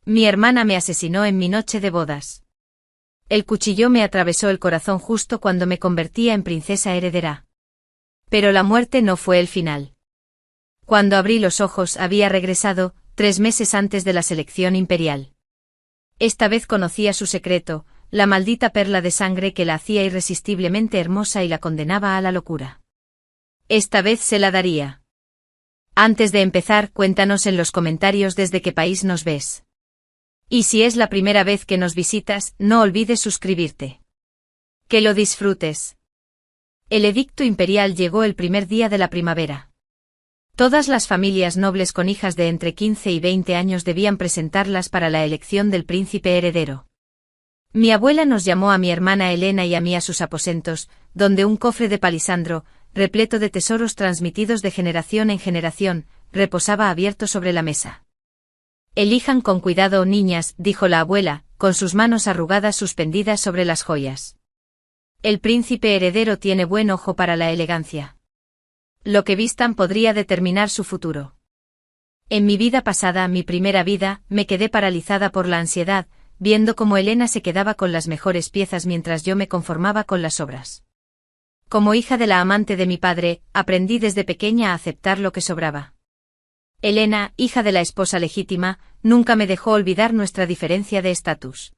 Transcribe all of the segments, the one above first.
Mi hermana me asesinó en mi noche de bodas. El cuchillo me atravesó el corazón justo cuando me convertía en princesa heredera. Pero la muerte no fue el final. Cuando abrí los ojos había regresado, 3 meses antes de la selección imperial. Esta vez conocía su secreto, la maldita perla de sangre que la hacía irresistiblemente hermosa y la condenaba a la locura. Esta vez se la daría. Antes de empezar, cuéntanos en los comentarios desde qué país nos ves. Y si es la primera vez que nos visitas, no olvides suscribirte. Que lo disfrutes. El edicto imperial llegó el primer día de la primavera. Todas las familias nobles con hijas de entre 15 y 20 años debían presentarlas para la elección del príncipe heredero. Mi abuela nos llamó a mi hermana Elena y a mí a sus aposentos, donde un cofre de palisandro, repleto de tesoros transmitidos de generación en generación, reposaba abierto sobre la mesa. Elijan con cuidado, niñas, dijo la abuela, con sus manos arrugadas suspendidas sobre las joyas. El príncipe heredero tiene buen ojo para la elegancia. Lo que vistan podría determinar su futuro. En mi vida pasada, mi primera vida, me quedé paralizada por la ansiedad, viendo cómo Elena se quedaba con las mejores piezas mientras yo me conformaba con las sobras. Como hija de la amante de mi padre, aprendí desde pequeña a aceptar lo que sobraba. Elena, hija de la esposa legítima, nunca me dejó olvidar nuestra diferencia de estatus.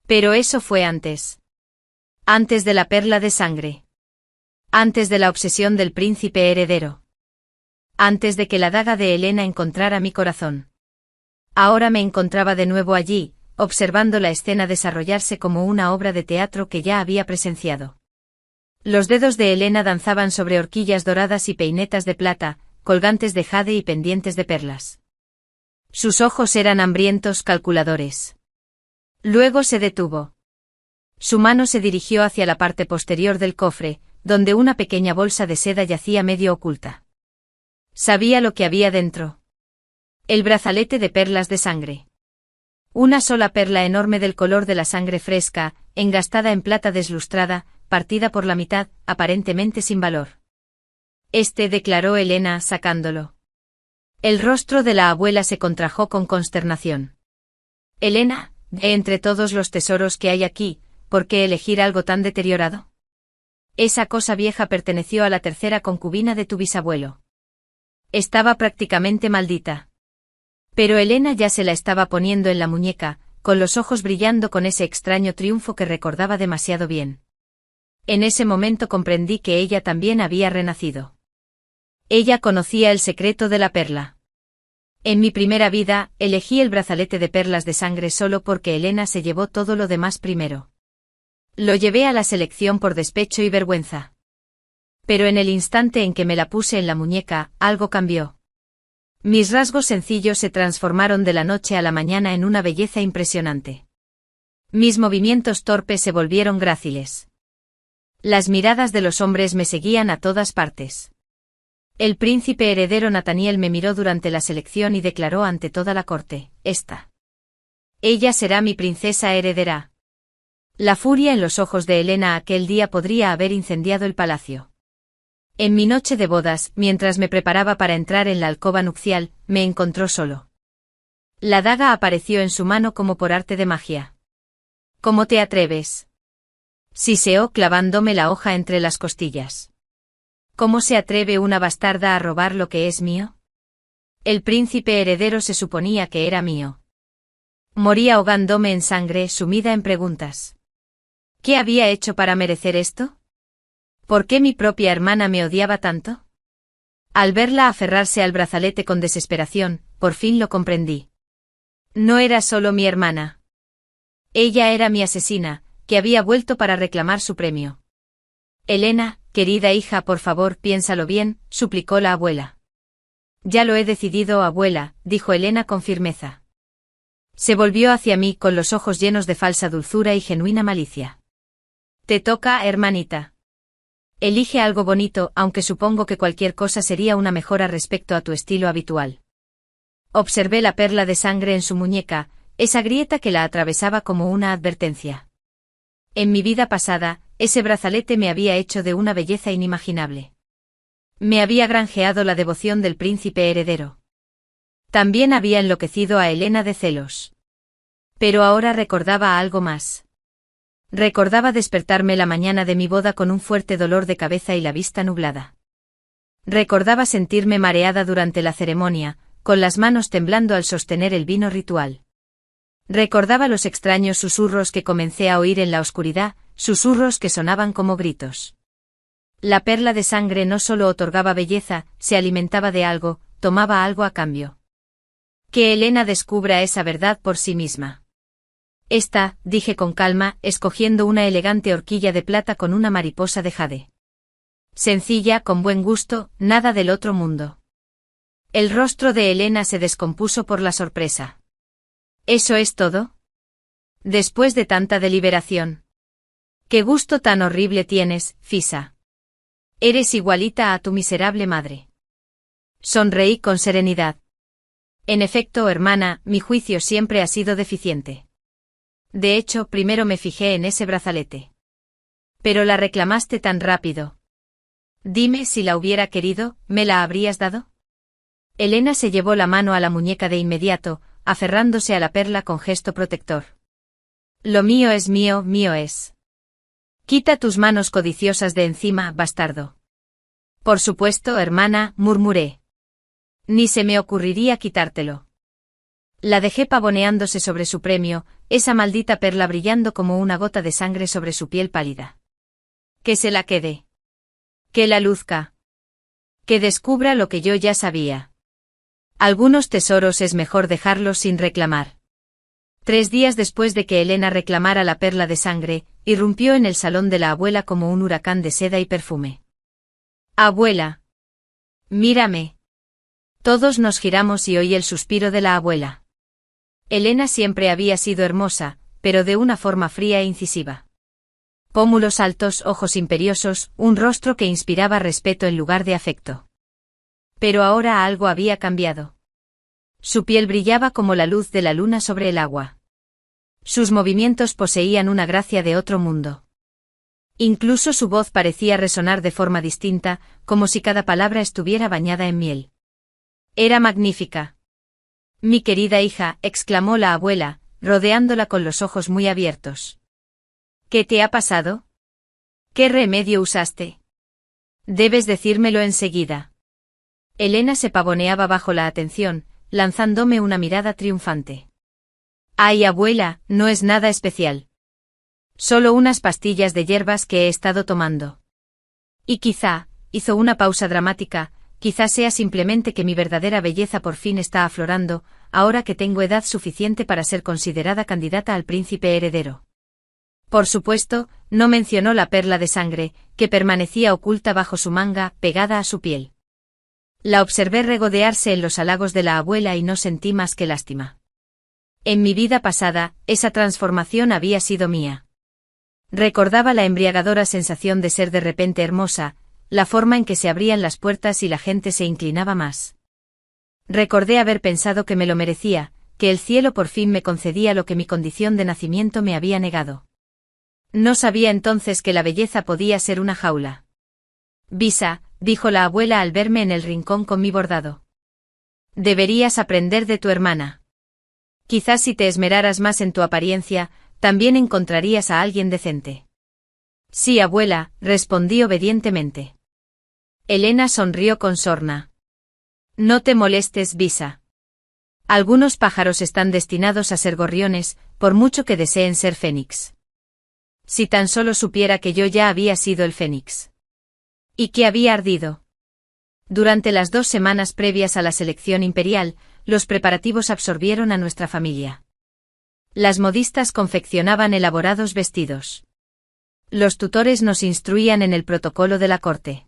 Pero eso fue antes. Antes de la perla de sangre. Antes de la obsesión del príncipe heredero. Antes de que la daga de Elena encontrara mi corazón. Ahora me encontraba de nuevo allí, observando la escena desarrollarse como una obra de teatro que ya había presenciado. Los dedos de Elena danzaban sobre horquillas doradas y peinetas de plata, colgantes de jade y pendientes de perlas. Sus ojos eran hambrientos, calculadores. Luego se detuvo. Su mano se dirigió hacia la parte posterior del cofre, donde una pequeña bolsa de seda yacía medio oculta. Sabía lo que había dentro. El brazalete de perlas de sangre. Una sola perla enorme del color de la sangre fresca, engastada en plata deslustrada, partida por la mitad, aparentemente sin valor. Declaró Elena, sacándolo. El rostro de la abuela se contrajo con consternación. Elena, de entre todos los tesoros que hay aquí, ¿por qué elegir algo tan deteriorado? Esa cosa vieja perteneció a la tercera concubina de tu bisabuelo. Estaba prácticamente maldita. Pero Elena ya se la estaba poniendo en la muñeca, con los ojos brillando con ese extraño triunfo que recordaba demasiado bien. En ese momento comprendí que ella también había renacido. Ella conocía el secreto de la perla. En mi primera vida, elegí el brazalete de perlas de sangre solo porque Elena se llevó todo lo demás primero. Lo llevé a la selección por despecho y vergüenza. Pero en el instante en que me la puse en la muñeca, algo cambió. Mis rasgos sencillos se transformaron de la noche a la mañana en una belleza impresionante. Mis movimientos torpes se volvieron gráciles. Las miradas de los hombres me seguían a todas partes. El príncipe heredero Nathaniel me miró durante la selección y declaró ante toda la corte, ella será mi princesa heredera. La furia en los ojos de Elena aquel día podría haber incendiado el palacio. En mi noche de bodas, mientras me preparaba para entrar en la alcoba nupcial, me encontró solo. La daga apareció en su mano como por arte de magia. ¿Cómo te atreves? Siseó clavándome la hoja entre las costillas. ¿Cómo se atreve una bastarda a robar lo que es mío? El príncipe heredero se suponía que era mío. Morí ahogándome en sangre, sumida en preguntas. ¿Qué había hecho para merecer esto? ¿Por qué mi propia hermana me odiaba tanto? Al verla aferrarse al brazalete con desesperación, por fin lo comprendí. No era solo mi hermana. Ella era mi asesina, que había vuelto para reclamar su premio. Elena, querida hija, por favor, piénsalo bien, suplicó la abuela. Ya lo he decidido, abuela, dijo Elena con firmeza. Se volvió hacia mí con los ojos llenos de falsa dulzura y genuina malicia. Te toca, hermanita. Elige algo bonito, aunque supongo que cualquier cosa sería una mejora respecto a tu estilo habitual. Observé la perla de sangre en su muñeca, esa grieta que la atravesaba como una advertencia. En mi vida pasada, ese brazalete me había hecho de una belleza inimaginable. Me había granjeado la devoción del príncipe heredero. También había enloquecido a Elena de celos. Pero ahora recordaba algo más. Recordaba despertarme la mañana de mi boda con un fuerte dolor de cabeza y la vista nublada. Recordaba sentirme mareada durante la ceremonia, con las manos temblando al sostener el vino ritual. Recordaba los extraños susurros que comencé a oír en la oscuridad, susurros que sonaban como gritos. La perla de sangre no solo otorgaba belleza, se alimentaba de algo, tomaba algo a cambio. Que Elena descubra esa verdad por sí misma. Esta, dije con calma, escogiendo una elegante horquilla de plata con una mariposa de jade. Sencilla, con buen gusto, nada del otro mundo. El rostro de Elena se descompuso por la sorpresa. ¿Eso es todo? Después de tanta deliberación. ¿Qué gusto tan horrible tienes, Fisa? Eres igualita a tu miserable madre. Sonreí con serenidad. En efecto, hermana, mi juicio siempre ha sido deficiente. De hecho, primero me fijé en ese brazalete. Pero la reclamaste tan rápido. Dime, si la hubiera querido, ¿me la habrías dado? Elena se llevó la mano a la muñeca de inmediato, aferrándose a la perla con gesto protector. Lo mío es mío, mío es. Quita tus manos codiciosas de encima, bastardo. Por supuesto, hermana, murmuré. Ni se me ocurriría quitártelo. La dejé pavoneándose sobre su premio, esa maldita perla brillando como una gota de sangre sobre su piel pálida. Que se la quede. Que la luzca. Que descubra lo que yo ya sabía. Algunos tesoros es mejor dejarlos sin reclamar. 3 días después de que Elena reclamara la perla de sangre, irrumpió en el salón de la abuela como un huracán de seda y perfume. Abuela. Mírame. Todos nos giramos y oí el suspiro de la abuela. Elena siempre había sido hermosa, pero de una forma fría e incisiva. Pómulos altos, ojos imperiosos, un rostro que inspiraba respeto en lugar de afecto. Pero ahora algo había cambiado. Su piel brillaba como la luz de la luna sobre el agua. Sus movimientos poseían una gracia de otro mundo. Incluso su voz parecía resonar de forma distinta, como si cada palabra estuviera bañada en miel. Era magnífica. Mi querida hija, exclamó la abuela, rodeándola con los ojos muy abiertos. ¿Qué te ha pasado? ¿Qué remedio usaste? Debes decírmelo enseguida. Elena se pavoneaba bajo la atención, lanzándome una mirada triunfante. Ay, abuela, no es nada especial. Solo unas pastillas de hierbas que he estado tomando. Y quizá, hizo una pausa dramática, quizá sea simplemente que mi verdadera belleza por fin está aflorando, ahora que tengo edad suficiente para ser considerada candidata al príncipe heredero. Por supuesto, no mencionó la perla de sangre, que permanecía oculta bajo su manga, pegada a su piel. La observé regodearse en los halagos de la abuela y no sentí más que lástima. En mi vida pasada, esa transformación había sido mía. Recordaba la embriagadora sensación de ser de repente hermosa, la forma en que se abrían las puertas y la gente se inclinaba más. Recordé haber pensado que me lo merecía, que el cielo por fin me concedía lo que mi condición de nacimiento me había negado. No sabía entonces que la belleza podía ser una jaula. Bisa, dijo la abuela al verme en el rincón con mi bordado. Deberías aprender de tu hermana. Quizás si te esmeraras más en tu apariencia, también encontrarías a alguien decente. Sí, abuela, respondí obedientemente. Elena sonrió con sorna. No te molestes, Bisa. Algunos pájaros están destinados a ser gorriones, por mucho que deseen ser fénix. Si tan solo supiera que yo ya había sido el fénix. Y que había ardido. Durante las 2 semanas previas a la selección imperial, los preparativos absorbieron a nuestra familia. Las modistas confeccionaban elaborados vestidos. Los tutores nos instruían en el protocolo de la corte.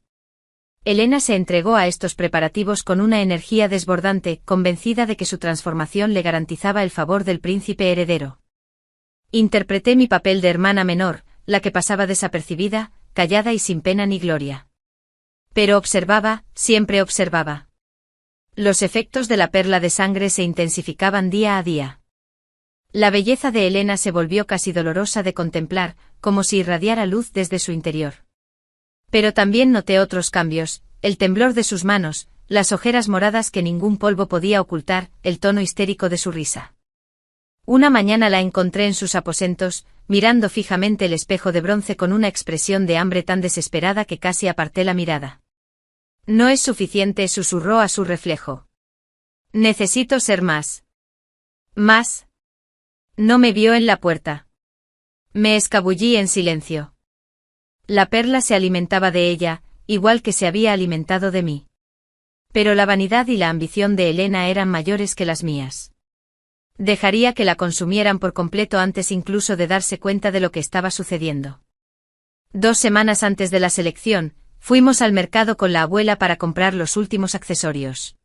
Elena se entregó a estos preparativos con una energía desbordante, convencida de que su transformación le garantizaba el favor del príncipe heredero. Interpreté mi papel de hermana menor, la que pasaba desapercibida, callada y sin pena ni gloria. Pero observaba, siempre observaba. Los efectos de la perla de sangre se intensificaban día a día. La belleza de Elena se volvió casi dolorosa de contemplar, como si irradiara luz desde su interior. Pero también noté otros cambios, el temblor de sus manos, las ojeras moradas que ningún polvo podía ocultar, el tono histérico de su risa. Una mañana la encontré en sus aposentos, mirando fijamente el espejo de bronce con una expresión de hambre tan desesperada que casi aparté la mirada. No es suficiente, susurró a su reflejo. Necesito ser más. Más. No me vio en la puerta. Me escabullí en silencio. La perla se alimentaba de ella, igual que se había alimentado de mí. Pero la vanidad y la ambición de Elena eran mayores que las mías. Dejaría que la consumieran por completo antes incluso de darse cuenta de lo que estaba sucediendo. 2 semanas antes de la selección, fuimos al mercado con la abuela para comprar los últimos accesorios.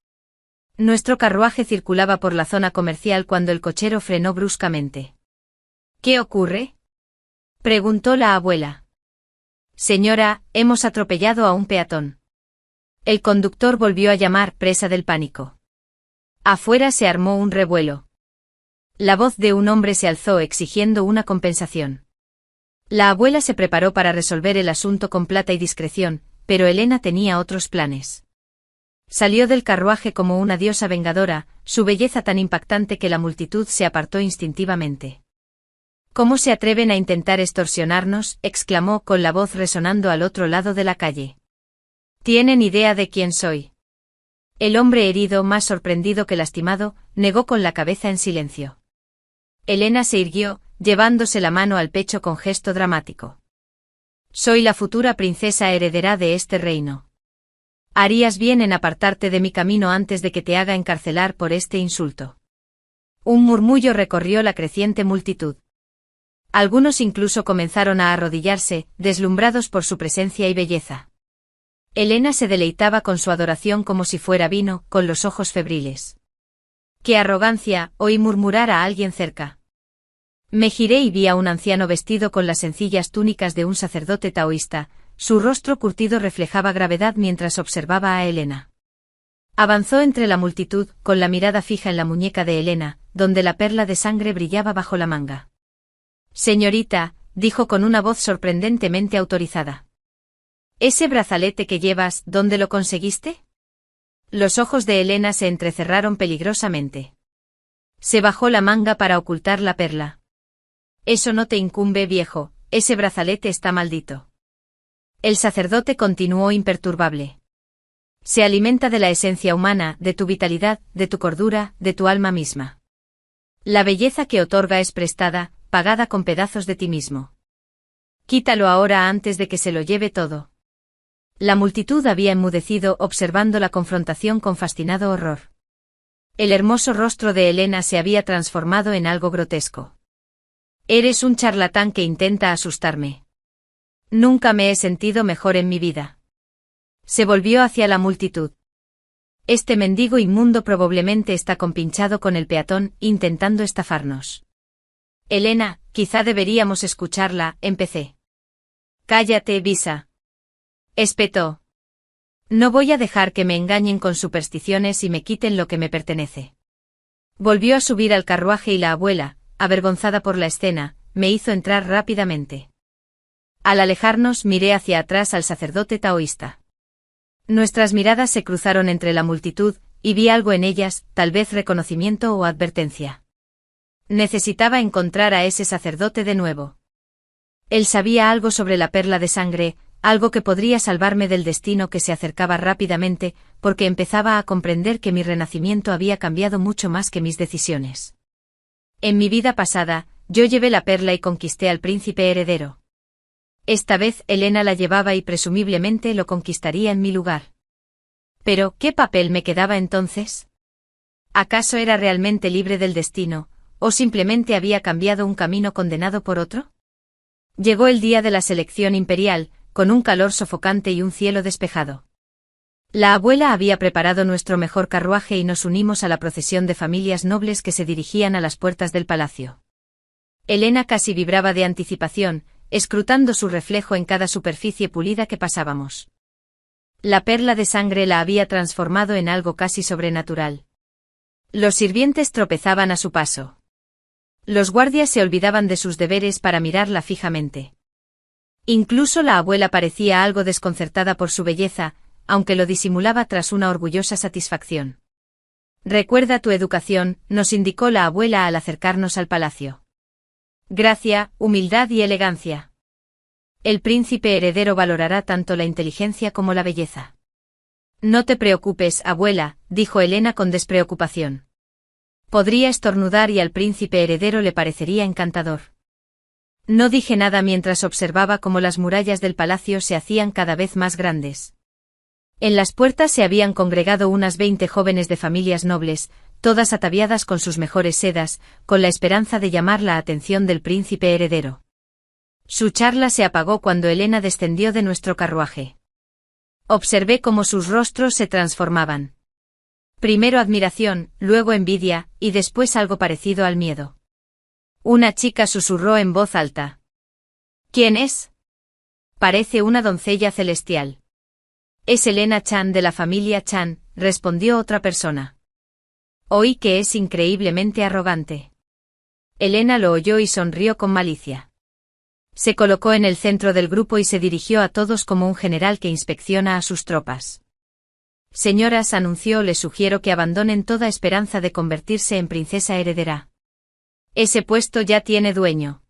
Nuestro carruaje circulaba por la zona comercial cuando el cochero frenó bruscamente. ¿Qué ocurre?, preguntó la abuela. Señora, hemos atropellado a un peatón. El conductor volvió a llamar, presa del pánico. Afuera se armó un revuelo. La voz de un hombre se alzó exigiendo una compensación. La abuela se preparó para resolver el asunto con plata y discreción, pero Elena tenía otros planes. Salió del carruaje como una diosa vengadora, su belleza tan impactante que la multitud se apartó instintivamente. ¿Cómo se atreven a intentar extorsionarnos?, exclamó con la voz resonando al otro lado de la calle. ¿Tienen idea de quién soy? El hombre herido, más sorprendido que lastimado, negó con la cabeza en silencio. Elena se irguió, llevándose la mano al pecho con gesto dramático. Soy la futura princesa heredera de este reino. Harías bien en apartarte de mi camino antes de que te haga encarcelar por este insulto. Un murmullo recorrió la creciente multitud. Algunos incluso comenzaron a arrodillarse, deslumbrados por su presencia y belleza. Elena se deleitaba con su adoración como si fuera vino, con los ojos febriles. ¡Qué arrogancia!, oí murmurar a alguien cerca. Me giré y vi a un anciano vestido con las sencillas túnicas de un sacerdote taoísta. Su rostro curtido reflejaba gravedad mientras observaba a Elena. Avanzó entre la multitud, con la mirada fija en la muñeca de Elena, donde la perla de sangre brillaba bajo la manga. Señorita, dijo con una voz sorprendentemente autorizada. ¿Ese brazalete que llevas, dónde lo conseguiste? Los ojos de Elena se entrecerraron peligrosamente. Se bajó la manga para ocultar la perla. Eso no te incumbe, viejo, ese brazalete está maldito. El sacerdote continuó imperturbable. Se alimenta de la esencia humana, de tu vitalidad, de tu cordura, de tu alma misma. La belleza que otorga es prestada, pagada con pedazos de ti mismo. Quítalo ahora antes de que se lo lleve todo. La multitud había enmudecido observando la confrontación con fascinado horror. El hermoso rostro de Elena se había transformado en algo grotesco. Eres un charlatán que intenta asustarme. Nunca me he sentido mejor en mi vida. Se volvió hacia la multitud. Este mendigo inmundo probablemente está compinchado con el peatón, intentando estafarnos. Elena, quizá deberíamos escucharla, empecé. Cállate, Visa. Espetó. No voy a dejar que me engañen con supersticiones y me quiten lo que me pertenece. Volvió a subir al carruaje y la abuela, avergonzada por la escena, me hizo entrar rápidamente. Al alejarnos miré hacia atrás al sacerdote taoísta. Nuestras miradas se cruzaron entre la multitud, y vi algo en ellas, tal vez reconocimiento o advertencia. Necesitaba encontrar a ese sacerdote de nuevo. Él sabía algo sobre la perla de sangre, algo que podría salvarme del destino que se acercaba rápidamente, porque empezaba a comprender que mi renacimiento había cambiado mucho más que mis decisiones. En mi vida pasada, yo llevé la perla y conquisté al príncipe heredero. Esta vez Elena la llevaba y presumiblemente lo conquistaría en mi lugar. Pero, ¿qué papel me quedaba entonces? ¿Acaso era realmente libre del destino, o simplemente había cambiado un camino condenado por otro? Llegó el día de la selección imperial, con un calor sofocante y un cielo despejado. La abuela había preparado nuestro mejor carruaje y nos unimos a la procesión de familias nobles que se dirigían a las puertas del palacio. Elena casi vibraba de anticipación, escrutando su reflejo en cada superficie pulida que pasábamos. La perla de sangre la había transformado en algo casi sobrenatural. Los sirvientes tropezaban a su paso. Los guardias se olvidaban de sus deberes para mirarla fijamente. Incluso la abuela parecía algo desconcertada por su belleza, aunque lo disimulaba tras una orgullosa satisfacción. Recuerda tu educación, nos indicó la abuela al acercarnos al palacio. Gracia, humildad y elegancia. El príncipe heredero valorará tanto la inteligencia como la belleza. No te preocupes, abuela, dijo Elena con despreocupación. Podría estornudar y al príncipe heredero le parecería encantador. No dije nada mientras observaba cómo las murallas del palacio se hacían cada vez más grandes. En las puertas se habían congregado unas 20 jóvenes de familias nobles, todas ataviadas con sus mejores sedas, con la esperanza de llamar la atención del príncipe heredero. Su charla se apagó cuando Elena descendió de nuestro carruaje. Observé cómo sus rostros se transformaban. Primero admiración, luego envidia, y después algo parecido al miedo. Una chica susurró en voz alta. ¿Quién es? Parece una doncella celestial. Es Elena Chan de la familia Chan, respondió otra persona. Oí que es increíblemente arrogante. Elena lo oyó y sonrió con malicia. Se colocó en el centro del grupo y se dirigió a todos como un general que inspecciona a sus tropas. Señoras, anunció, les sugiero que abandonen toda esperanza de convertirse en princesa heredera. Ese puesto ya tiene dueño.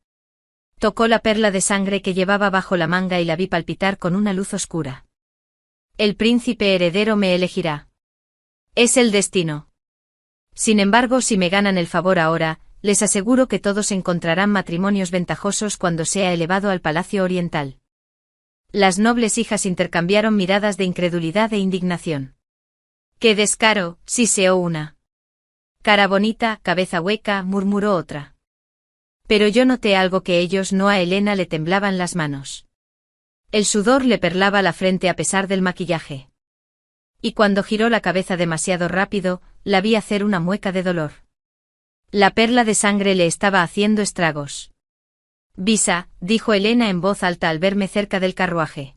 Tocó la perla de sangre que llevaba bajo la manga y la vi palpitar con una luz oscura. El príncipe heredero me elegirá. Es el destino. Sin embargo, si me ganan el favor ahora, les aseguro que todos encontrarán matrimonios ventajosos cuando sea elevado al Palacio Oriental. Las nobles hijas intercambiaron miradas de incredulidad e indignación. ¡Qué descaro!, siseó una. Cara bonita, cabeza hueca, murmuró otra. Pero yo noté algo que ellos no. A Elena le temblaban las manos. El sudor le perlaba la frente a pesar del maquillaje. Y cuando giró la cabeza demasiado rápido, la vi hacer una mueca de dolor. La perla de sangre le estaba haciendo estragos. Visa, dijo Elena en voz alta al verme cerca del carruaje.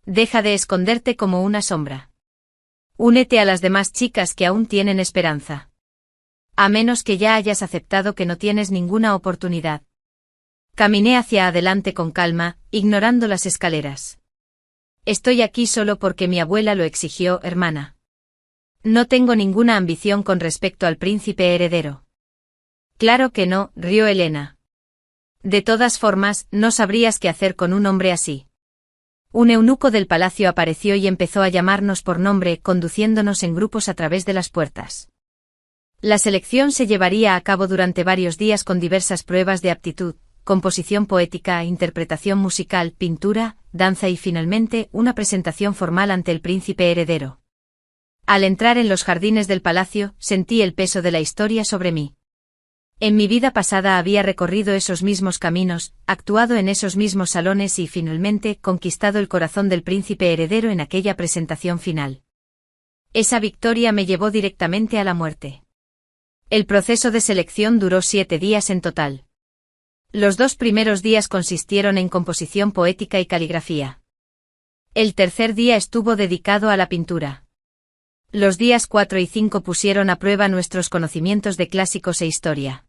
Deja de esconderte como una sombra. Únete a las demás chicas que aún tienen esperanza. A menos que ya hayas aceptado que no tienes ninguna oportunidad. Caminé hacia adelante con calma, ignorando las escaleras. Estoy aquí solo porque mi abuela lo exigió, hermana. No tengo ninguna ambición con respecto al príncipe heredero. Claro que no, rió Elena. De todas formas, no sabrías qué hacer con un hombre así. Un eunuco del palacio apareció y empezó a llamarnos por nombre, conduciéndonos en grupos a través de las puertas. La selección se llevaría a cabo durante varios días con diversas pruebas de aptitud, composición poética, interpretación musical, pintura, danza y finalmente una presentación formal ante el príncipe heredero. Al entrar en los jardines del palacio, sentí el peso de la historia sobre mí. En mi vida pasada había recorrido esos mismos caminos, actuado en esos mismos salones y finalmente conquistado el corazón del príncipe heredero en aquella presentación final. Esa victoria me llevó directamente a la muerte. El proceso de selección duró 7 días en total. Los 2 primeros días consistieron en composición poética y caligrafía. El tercer día estuvo dedicado a la pintura. Los días 4 y 5 pusieron a prueba nuestros conocimientos de clásicos e historia.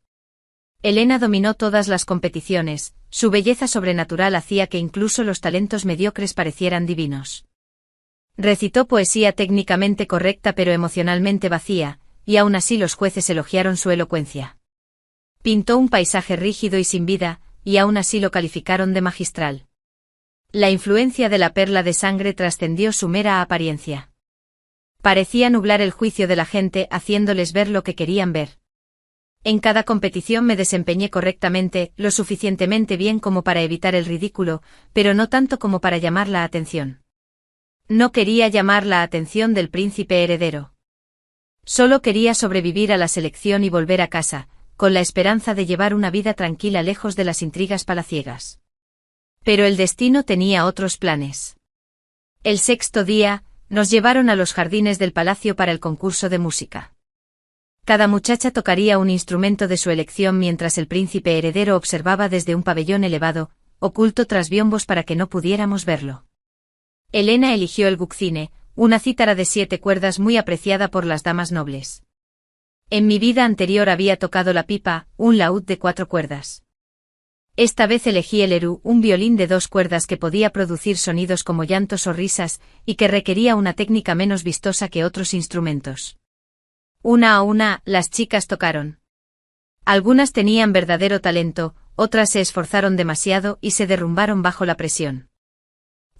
Elena dominó todas las competiciones, su belleza sobrenatural hacía que incluso los talentos mediocres parecieran divinos. Recitó poesía técnicamente correcta pero emocionalmente vacía, y aún así los jueces elogiaron su elocuencia. Pintó un paisaje rígido y sin vida, y aún así lo calificaron de magistral. La influencia de la perla de sangre trascendió su mera apariencia. Parecía nublar el juicio de la gente haciéndoles ver lo que querían ver. En cada competición me desempeñé correctamente, lo suficientemente bien como para evitar el ridículo, pero no tanto como para llamar la atención. No quería llamar la atención del príncipe heredero. Solo quería sobrevivir a la selección y volver a casa, con la esperanza de llevar una vida tranquila lejos de las intrigas palaciegas. Pero el destino tenía otros planes. El 6º día, nos llevaron a los jardines del palacio para el concurso de música. Cada muchacha tocaría un instrumento de su elección mientras el príncipe heredero observaba desde un pabellón elevado, oculto tras biombos para que no pudiéramos verlo. Elena eligió el gukcine, una cítara de 7 cuerdas muy apreciada por las damas nobles. En mi vida anterior había tocado la pipa, un laúd de 4 cuerdas. Esta vez elegí el erhu, un violín de 2 cuerdas que podía producir sonidos como llantos o risas, y que requería una técnica menos vistosa que otros instrumentos. Una a una, las chicas tocaron. Algunas tenían verdadero talento, otras se esforzaron demasiado y se derrumbaron bajo la presión.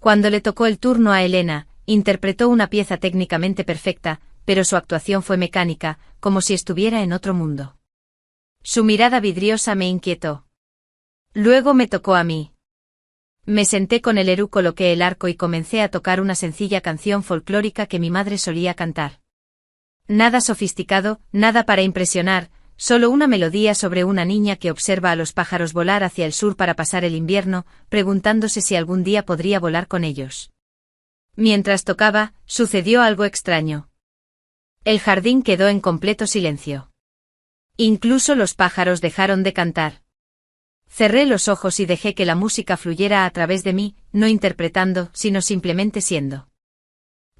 Cuando le tocó el turno a Elena, interpretó una pieza técnicamente perfecta, pero su actuación fue mecánica, como si estuviera en otro mundo. Su mirada vidriosa me inquietó. Luego me tocó a mí. Me senté con el Eru, coloqué el arco y comencé a tocar una sencilla canción folclórica que mi madre solía cantar. Nada sofisticado, nada para impresionar, solo una melodía sobre una niña que observa a los pájaros volar hacia el sur para pasar el invierno, preguntándose si algún día podría volar con ellos. Mientras tocaba, sucedió algo extraño. El jardín quedó en completo silencio. Incluso los pájaros dejaron de cantar. Cerré los ojos y dejé que la música fluyera a través de mí, no interpretando, sino simplemente siendo.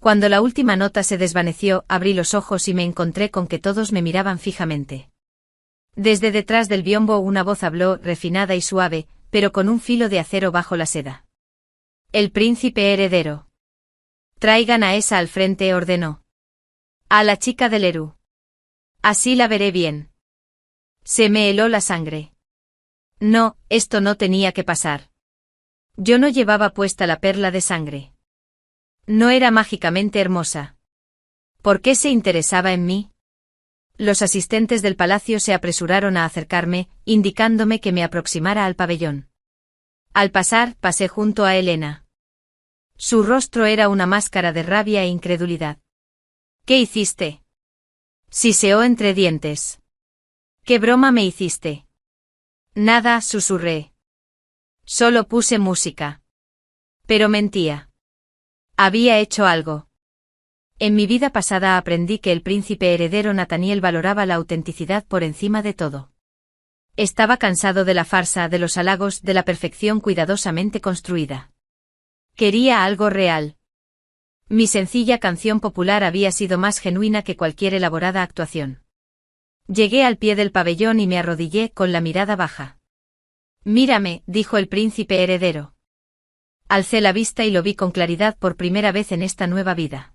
Cuando la última nota se desvaneció, abrí los ojos y me encontré con que todos me miraban fijamente. Desde detrás del biombo una voz habló, refinada y suave, pero con un filo de acero bajo la seda. El príncipe heredero. Traigan a esa al frente, ordenó. A la chica del Eru. Así la veré bien. Se me heló la sangre. No, esto no tenía que pasar. Yo no llevaba puesta la perla de sangre. No era mágicamente hermosa. ¿Por qué se interesaba en mí? Los asistentes del palacio se apresuraron a acercarme, indicándome que me aproximara al pabellón. Al pasar, pasé junto a Elena. Su rostro era una máscara de rabia e incredulidad. ¿Qué hiciste? Siseó entre dientes. ¿Qué broma me hiciste? Nada, susurré. Solo puse música. Pero mentía. Había hecho algo. En mi vida pasada aprendí que el príncipe heredero Nathaniel valoraba la autenticidad por encima de todo. Estaba cansado de la farsa, de los halagos, de la perfección cuidadosamente construida. Quería algo real. Mi sencilla canción popular había sido más genuina que cualquier elaborada actuación. Llegué al pie del pabellón y me arrodillé con la mirada baja. Mírame, dijo el príncipe heredero. Alcé la vista y lo vi con claridad por primera vez en esta nueva vida.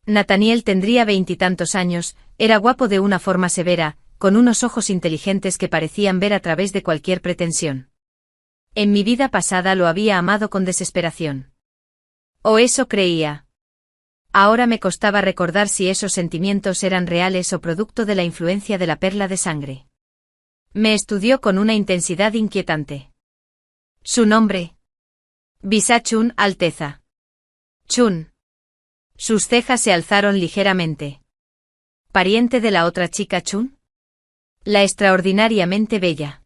Nathaniel tendría 20 y tantos años, era guapo de una forma severa, con unos ojos inteligentes que parecían ver a través de cualquier pretensión. En mi vida pasada lo había amado con desesperación. O eso creía. Ahora me costaba recordar si esos sentimientos eran reales o producto de la influencia de la perla de sangre. Me estudió con una intensidad inquietante. Su nombre. Visa Chun, Alteza. Chun. Sus cejas se alzaron ligeramente. ¿Pariente de la otra chica Chun? La extraordinariamente bella.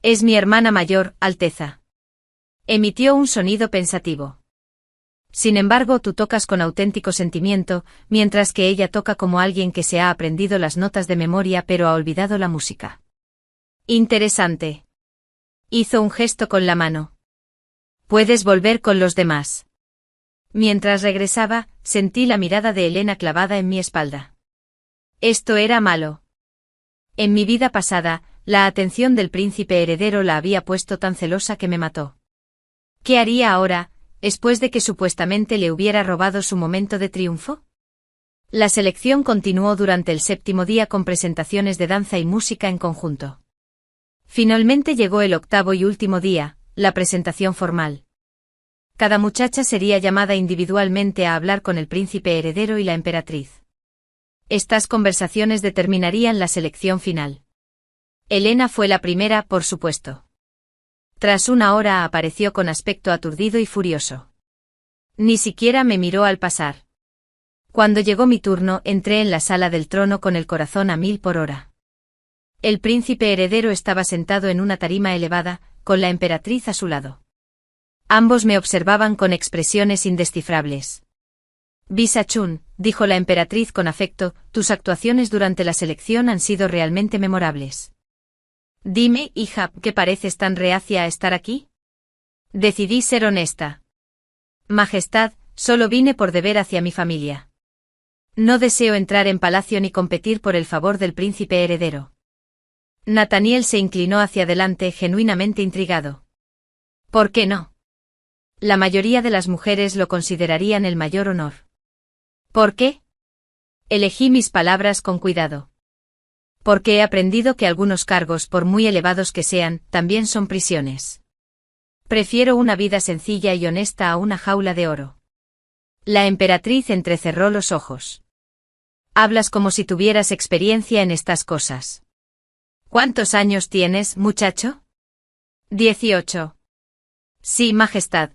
Es mi hermana mayor, Alteza. Emitió un sonido pensativo. Sin embargo, tú tocas con auténtico sentimiento, mientras que ella toca como alguien que se ha aprendido las notas de memoria pero ha olvidado la música. Interesante. Hizo un gesto con la mano. Puedes volver con los demás. Mientras regresaba, sentí la mirada de Elena clavada en mi espalda. Esto era malo. En mi vida pasada, la atención del príncipe heredero la había puesto tan celosa que me mató. ¿Qué haría ahora, después de que supuestamente le hubiera robado su momento de triunfo? La selección continuó durante el 7º día con presentaciones de danza y música en conjunto. Finalmente llegó el 8º y último día, la presentación formal. Cada muchacha sería llamada individualmente a hablar con el príncipe heredero y la emperatriz. Estas conversaciones determinarían la selección final. Elena fue la primera, por supuesto. Tras una hora apareció con aspecto aturdido y furioso. Ni siquiera me miró al pasar. Cuando llegó mi turno, entré en la sala del trono con el corazón a 1000 por hora. El príncipe heredero estaba sentado en una tarima elevada, con la emperatriz a su lado. Ambos me observaban con expresiones indescifrables. Visa Chun, dijo la emperatriz con afecto, tus actuaciones durante la selección han sido realmente memorables. Dime, hija, ¿qué pareces tan reacia a estar aquí? Decidí ser honesta. Majestad, solo vine por deber hacia mi familia. No deseo entrar en palacio ni competir por el favor del príncipe heredero. Nathaniel se inclinó hacia adelante genuinamente intrigado. ¿Por qué no? La mayoría de las mujeres lo considerarían el mayor honor. ¿Por qué? Elegí mis palabras con cuidado. Porque he aprendido que algunos cargos, por muy elevados que sean, también son prisiones. Prefiero una vida sencilla y honesta a una jaula de oro. La emperatriz entrecerró los ojos. Hablas como si tuvieras experiencia en estas cosas. ¿Cuántos años tienes, muchacho? 18. Sí, Majestad.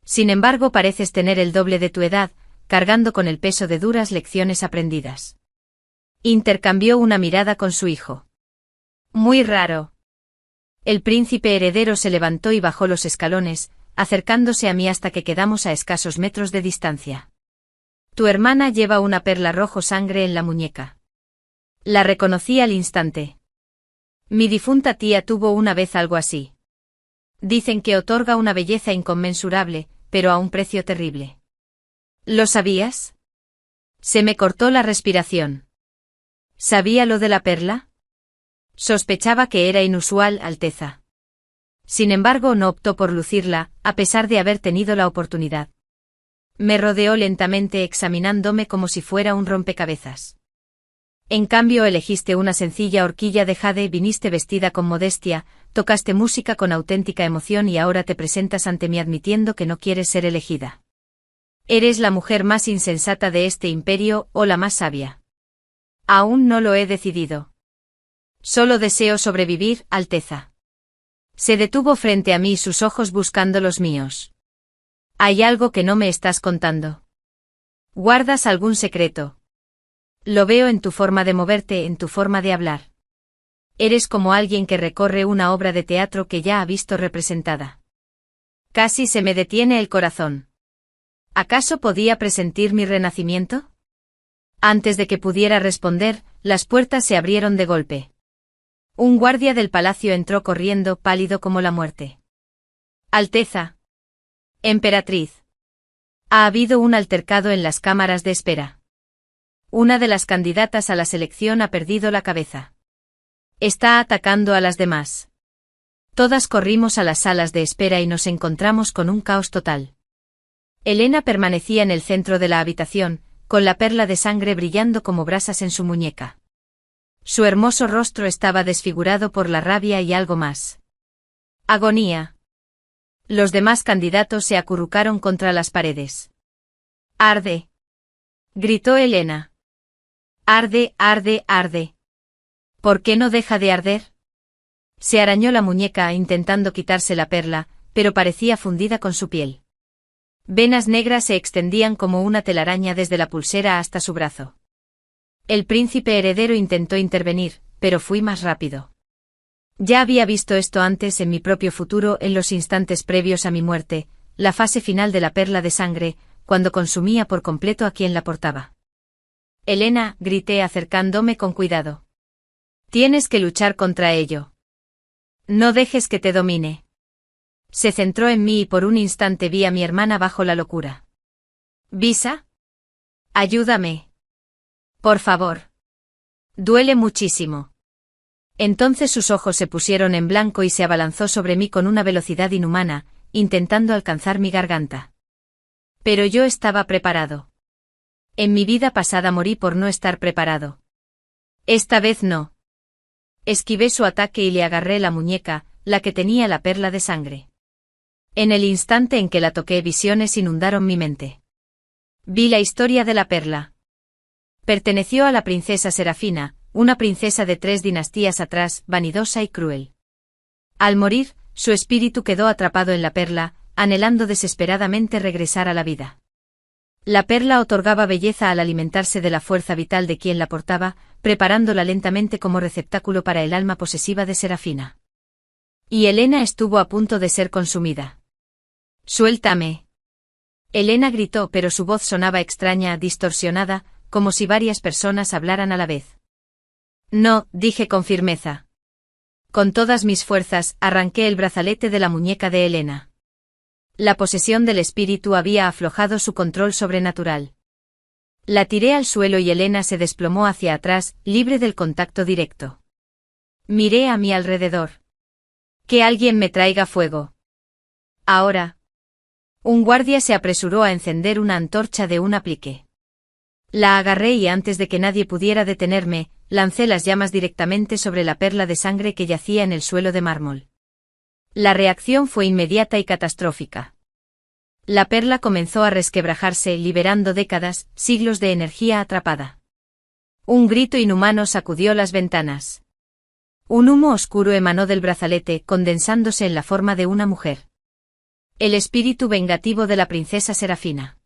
Sin embargo, pareces tener el doble de tu edad, cargando con el peso de duras lecciones aprendidas. Intercambió una mirada con su hijo. Muy raro. El príncipe heredero se levantó y bajó los escalones, acercándose a mí hasta que quedamos a escasos metros de distancia. Tu hermana lleva una perla rojo sangre en la muñeca. La reconocí al instante. Mi difunta tía tuvo una vez algo así. Dicen que otorga una belleza inconmensurable, pero a un precio terrible. ¿Lo sabías? Se me cortó la respiración. ¿Sabía lo de la perla? Sospechaba que era inusual, Alteza. Sin embargo, no optó por lucirla, a pesar de haber tenido la oportunidad. Me rodeó lentamente examinándome como si fuera un rompecabezas. En cambio, elegiste una sencilla horquilla de jade, viniste vestida con modestia, tocaste música con auténtica emoción y ahora te presentas ante mí admitiendo que no quieres ser elegida. Eres la mujer más insensata de este imperio o la más sabia. Aún no lo he decidido. Solo deseo sobrevivir, Alteza. Se detuvo frente a mí, sus ojos buscando los míos. Hay algo que no me estás contando. ¿Guardas algún secreto? Lo veo en tu forma de moverte, en tu forma de hablar. Eres como alguien que recorre una obra de teatro que ya ha visto representada. Casi se me detiene el corazón. ¿Acaso podía presentir mi renacimiento? Antes de que pudiera responder, las puertas se abrieron de golpe. Un guardia del palacio entró corriendo, pálido como la muerte. Alteza. Emperatriz. Ha habido un altercado en las cámaras de espera. Una de las candidatas a la selección ha perdido la cabeza. Está atacando a las demás. Todas corrimos a las salas de espera y nos encontramos con un caos total. Elena permanecía en el centro de la habitación, con la perla de sangre brillando como brasas en su muñeca. Su hermoso rostro estaba desfigurado por la rabia y algo más. Agonía. Los demás candidatos se acurrucaron contra las paredes. ¡Arde!, gritó Elena. ¡Arde, arde, arde! ¿Por qué no deja de arder? Se arañó la muñeca intentando quitarse la perla, pero parecía fundida con su piel. Venas negras se extendían como una telaraña desde la pulsera hasta su brazo. El príncipe heredero intentó intervenir, pero fui más rápido. Ya había visto esto antes en mi propio futuro, en los instantes previos a mi muerte, la fase final de la perla de sangre, cuando consumía por completo a quien la portaba. Elena, grité acercándome con cuidado. Tienes que luchar contra ello. No dejes que te domine. Se centró en mí y por un instante vi a mi hermana bajo la locura. ¿Visa? Ayúdame. Por favor. Duele muchísimo. Entonces sus ojos se pusieron en blanco y se abalanzó sobre mí con una velocidad inhumana, intentando alcanzar mi garganta. Pero yo estaba preparado. En mi vida pasada morí por no estar preparado. Esta vez no. Esquivé su ataque y le agarré la muñeca, la que tenía la perla de sangre. En el instante en que la toqué, visiones inundaron mi mente. Vi la historia de la perla. Perteneció a la princesa Serafina, una princesa de 3 dinastías atrás, vanidosa y cruel. Al morir, su espíritu quedó atrapado en la perla, anhelando desesperadamente regresar a la vida. La perla otorgaba belleza al alimentarse de la fuerza vital de quien la portaba, preparándola lentamente como receptáculo para el alma posesiva de Serafina. Y Elena estuvo a punto de ser consumida. «¡Suéltame!». Elena gritó, pero su voz sonaba extraña, distorsionada, como si varias personas hablaran a la vez. «No», dije con firmeza. Con todas mis fuerzas, arranqué el brazalete de la muñeca de Elena. La posesión del espíritu había aflojado su control sobrenatural. La tiré al suelo y Elena se desplomó hacia atrás, libre del contacto directo. Miré a mi alrededor. «Que alguien me traiga fuego. Ahora». Un guardia se apresuró a encender una antorcha de un aplique. La agarré y antes de que nadie pudiera detenerme, lancé las llamas directamente sobre la perla de sangre que yacía en el suelo de mármol. La reacción fue inmediata y catastrófica. La perla comenzó a resquebrajarse, liberando décadas, siglos de energía atrapada. Un grito inhumano sacudió las ventanas. Un humo oscuro emanó del brazalete, condensándose en la forma de una mujer. El espíritu vengativo de la princesa Serafina.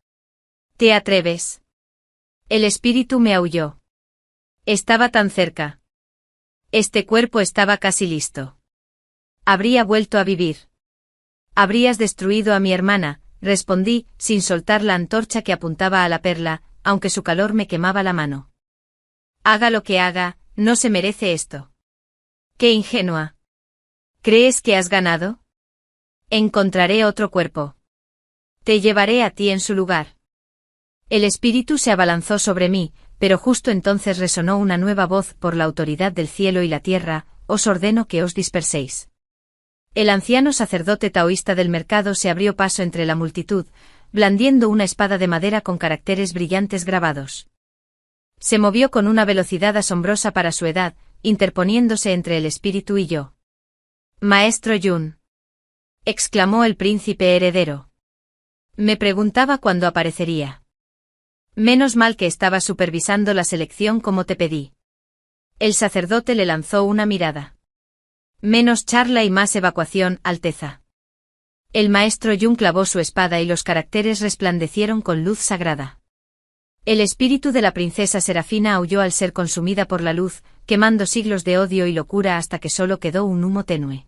¿Te atreves? El espíritu me aulló. Estaba tan cerca. Este cuerpo estaba casi listo. Habría vuelto a vivir. Habrías destruido a mi hermana, respondí, sin soltar la antorcha que apuntaba a la perla, aunque su calor me quemaba la mano. Haga lo que haga, no se merece esto. ¡Qué ingenua! ¿Crees que has ganado? Encontraré otro cuerpo. Te llevaré a ti en su lugar. El espíritu se abalanzó sobre mí, pero justo entonces resonó una nueva voz: por la autoridad del cielo y la tierra, os ordeno que os disperséis. El anciano sacerdote taoísta del mercado se abrió paso entre la multitud, blandiendo una espada de madera con caracteres brillantes grabados. Se movió con una velocidad asombrosa para su edad, interponiéndose entre el espíritu y yo. «Maestro Yun», exclamó el príncipe heredero. Me preguntaba cuándo aparecería. Menos mal que estaba supervisando la selección como te pedí. El sacerdote le lanzó una mirada. Menos charla y más evacuación, Alteza. El maestro Yun clavó su espada y los caracteres resplandecieron con luz sagrada. El espíritu de la princesa Serafina aulló al ser consumida por la luz, quemando siglos de odio y locura hasta que solo quedó un humo tenue.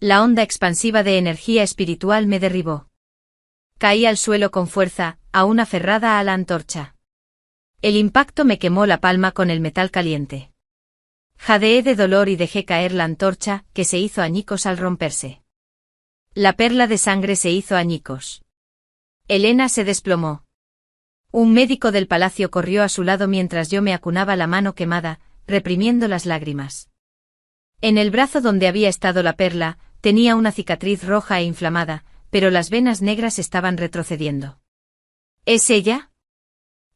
La onda expansiva de energía espiritual me derribó. Caí al suelo con fuerza, aún aferrada a la antorcha. El impacto me quemó la palma con el metal caliente. Jadeé de dolor y dejé caer la antorcha, que se hizo añicos al romperse. La perla de sangre se hizo añicos. Elena se desplomó. Un médico del palacio corrió a su lado mientras yo me acunaba la mano quemada, reprimiendo las lágrimas. En el brazo donde había estado la perla, tenía una cicatriz roja e inflamada, pero las venas negras estaban retrocediendo. ¿Es ella?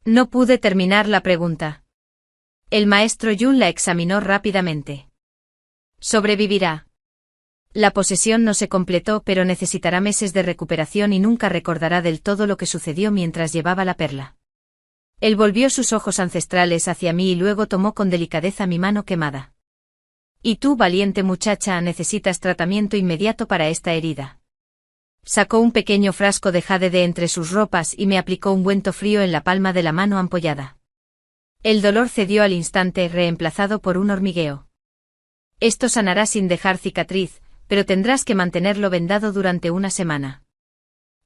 No pude terminar la pregunta. El maestro Yun la examinó rápidamente. Sobrevivirá. La posesión no se completó, pero necesitará meses de recuperación y nunca recordará del todo lo que sucedió mientras llevaba la perla. Él volvió sus ojos ancestrales hacia mí y luego tomó con delicadeza mi mano quemada. Y tú, valiente muchacha, necesitas tratamiento inmediato para esta herida. Sacó un pequeño frasco de jade de entre sus ropas y me aplicó un ungüento frío en la palma de la mano ampollada. El dolor cedió al instante, reemplazado por un hormigueo. Esto sanará sin dejar cicatriz, pero tendrás que mantenerlo vendado durante una semana.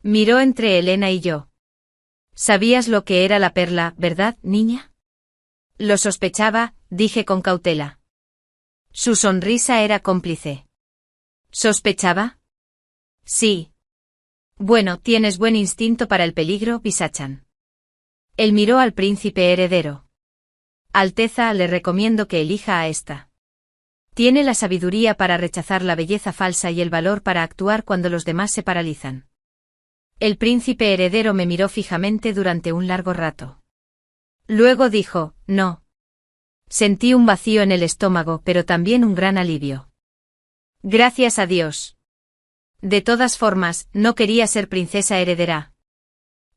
Miró entre Elena y yo. Sabías lo que era la perla, ¿verdad, niña? Lo sospechaba, dije con cautela. Su sonrisa era cómplice. ¿Sospechaba? Sí. Bueno, tienes buen instinto para el peligro, Pisachan. Él miró al príncipe heredero. Alteza, le recomiendo que elija a esta. Tiene la sabiduría para rechazar la belleza falsa y el valor para actuar cuando los demás se paralizan. El príncipe heredero me miró fijamente durante un largo rato. Luego dijo, no. Sentí un vacío en el estómago, pero también un gran alivio. Gracias a Dios. De todas formas, no quería ser princesa heredera.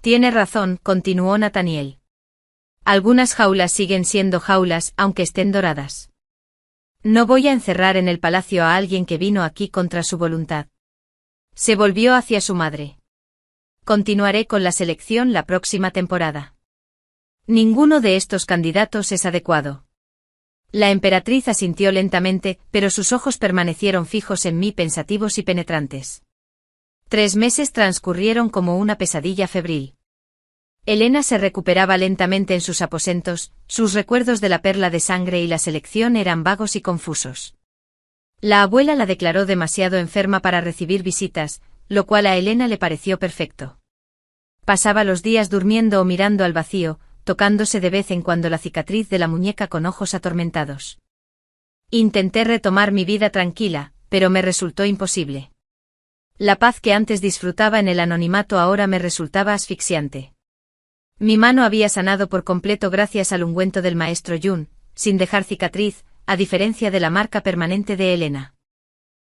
Tiene razón, continuó Nathaniel. Algunas jaulas siguen siendo jaulas, aunque estén doradas. No voy a encerrar en el palacio a alguien que vino aquí contra su voluntad. Se volvió hacia su madre. Continuaré con la selección la próxima temporada. Ninguno de estos candidatos es adecuado. La emperatriz asintió lentamente, pero sus ojos permanecieron fijos en mí, pensativos y penetrantes. 3 meses transcurrieron como una pesadilla febril. Elena se recuperaba lentamente en sus aposentos, sus recuerdos de la perla de sangre y la selección eran vagos y confusos. La abuela la declaró demasiado enferma para recibir visitas, lo cual a Elena le pareció perfecto. Pasaba los días durmiendo o mirando al vacío, tocándose de vez en cuando la cicatriz de la muñeca con ojos atormentados. Intenté retomar mi vida tranquila, pero me resultó imposible. La paz que antes disfrutaba en el anonimato ahora me resultaba asfixiante. Mi mano había sanado por completo gracias al ungüento del maestro Yun, sin dejar cicatriz, a diferencia de la marca permanente de Elena.